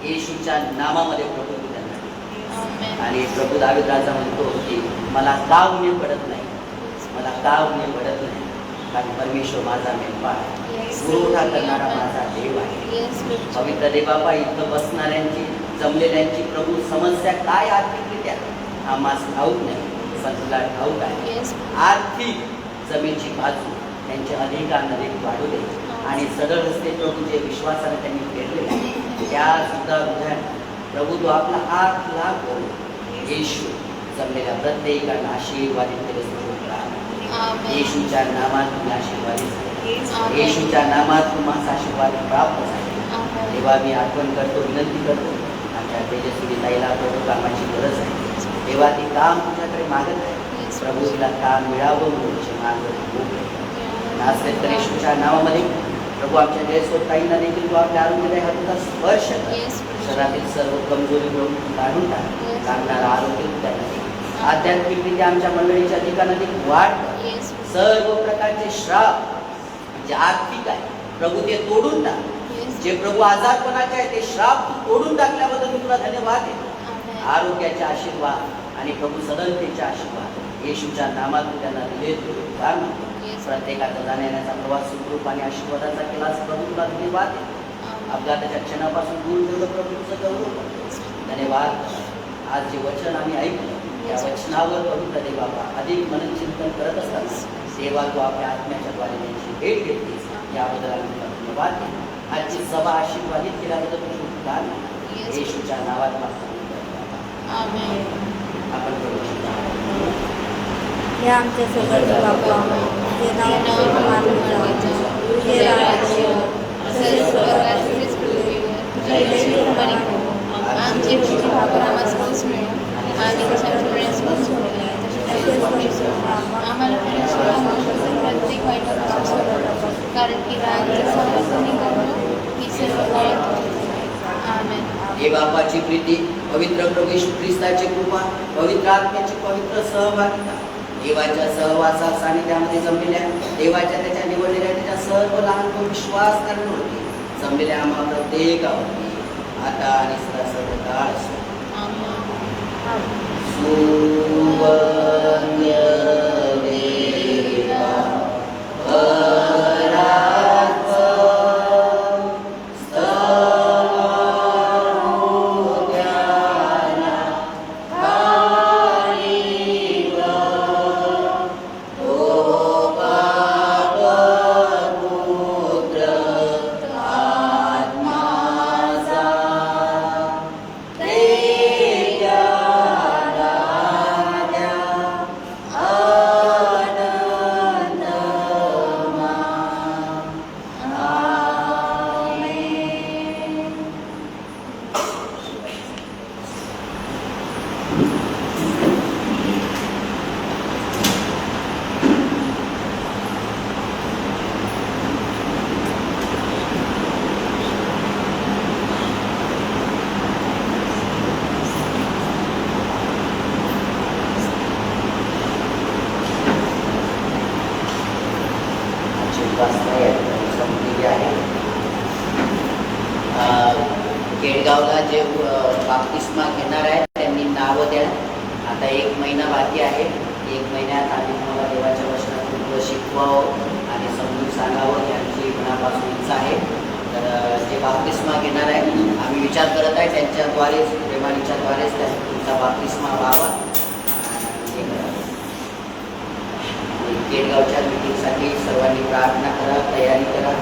येशूच्या नामामध्ये प्रभू तू त्यांना आणि प्रभू दावीद राजा म्हणतो की मला का उणीव पडत नाही मला का उणीव पडत नाही कारण परमेश्वर माझा मेंढपाळ पुरवठा करणारा माझा देव आहे। पवित्र देवाबा इथं बसणाऱ्यांची जमलेल्यांची प्रभू समस्या काय आर्थिकरित्या आम्हाला ठाऊक नाही जसा तुला ठाऊक आहे. आर्थिक जमीनची बाजू त्यांचे अधिक वाढू दे आणि सदळ रस्ते प्रभू जे विश्वासाने त्यांनी फेरले त्या सुद्धा हृदयात प्रभू तो आपला हात लागो. येशू जमलेल्या प्रत्येकाला आशीर्वादित केले. येशूच्या नामात तुम्ही आशीर्वादित झाले. येशूच्या नामात तुम्हाला आशीर्वाद प्राप्त झाले. तेव्हा मी आठवण करतो, विनंती करतो, आमच्या तेजस्वी ताईला प्रभू कामाची गरज आहे. तेव्हा ती काम तुझ्याकडे मागत आहे. प्रभू तिला काम मिळावं म्हणून मागत नासरेत येशूच्या नावामध्ये प्रभू आमच्या जयस्वत ताईंना देखील तू आपल्या आरोग्यदायी हाताचा स्पर्श कर. शरीरातील सर्व कमजोरी काढून टाक. लागणारा आरोग्य त्यांना दे. आध्यात्मिकरित्या आमच्या मंडळीच्या ठिकाणी वाढ कर. सर्व प्रकारचे श्राप जे आर्थिक आहे प्रभू ते तोडून टाक. जे प्रभू आजारपणाचे आहे ते श्राप तू तोडून टाकल्याबद्दल मी तुला धन्यवाद देतो. आरोग्याचे आशीर्वाद आणि प्रभू सदनतेचे आशीर्वाद येशूच्या नामात तू त्यांना दिले. कारण प्रत्येकाचा जाण्याचा प्रवास सुखरूप आणि आशीर्वादाचा केलास प्रभू तुला धन्यवाद देतो. अपघाताच्या क्षणापासून दूर ठेवलं प्रभू तुझं गौरव. धन्यवाद. आज जे वचन आम्ही ऐकलं त्या वचनावर पवित्र देवा अधिक मनचिंतन करत असताना सेवा तू आपल्या आत्म्याच्या द्वारे त्यांची भेट घेतलीस याबद्दल आम्ही तुला धन्यवाद देतो. आजची सभा आशीर्वादित केल्याबद्दल तुझे उपकार येशूच्या नावात मागतो. आपण हे आमच्या सगळ्यांचे बाबा जे नाव मानले जावे तुझे राज्य जसे स्वर्गात तसेच पृथ्वीवर आमचे रोजचे भाकर आम्हाला रोज मिळेल आणि आम्हाला प्रत्येक वाईटापासून सोडवा कारण की राज्य सर्वस्वी ही सर्व आमेन. हे बापाची प्रीती, पवित्र प्रभू येशू ख्रिस्ताची कृपा, पवित्र आत्म्याची पवित्र सहभागिता, देवाच्या सहवासात सानिध्यामध्ये जमलेल्या देवाच्या त्याच्या निवडलेल्या त्याच्या सर्व लहान विश्वास करण्यावरती जमलेल्या आम्हा प्रत्येकावरती आता आणि सदा सर्वकाळ असो. केडगावला जे बाप्तिस्मा घेणार आहेत त्यांनी नावं द्या. आता 1 महिना बाकी आहे. 1 महिन्यात आम्ही तुम्हाला देवाच्या वचनातून शिकवावं आणि समजून सांगावं यांची मनापासून इच्छा आहे. तर जे बाप्तिस्मा घेणार आहे आम्ही विचार करत आहे त्यांच्याद्वारेच प्रेमानीच्याद्वारेच तुमचा बाप्तिस्मा व्हावा. केडगावच्या मीटिंगसाठी सर्वांनी प्रार्थना करा, तयारी करा.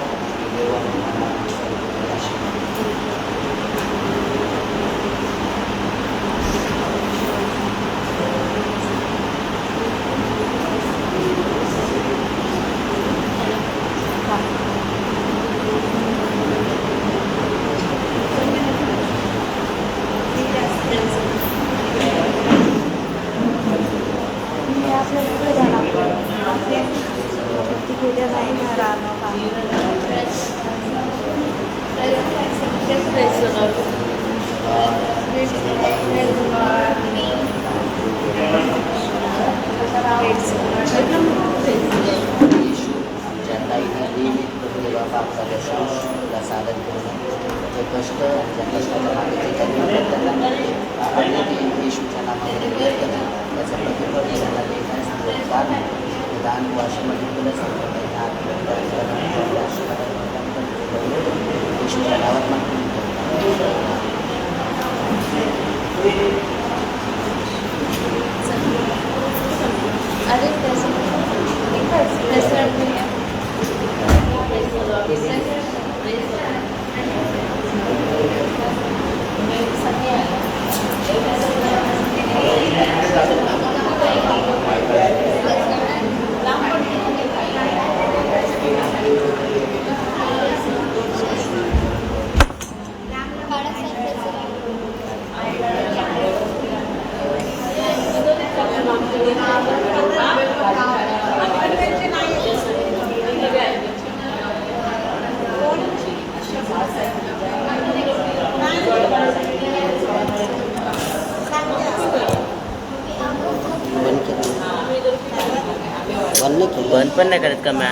साधन करून जे कष्ट आणि त्या कष्टाच्या मागे जे त्यांनी येशूच्या नामामध्ये व्यक्त केलं त्याचं प्रतिफळ देण्याला ते काय सांगतो कारण दान वाशीमध्ये केलं सांगतो येशूच्या नावात मागतो. बंद पण नाही करत का मॅ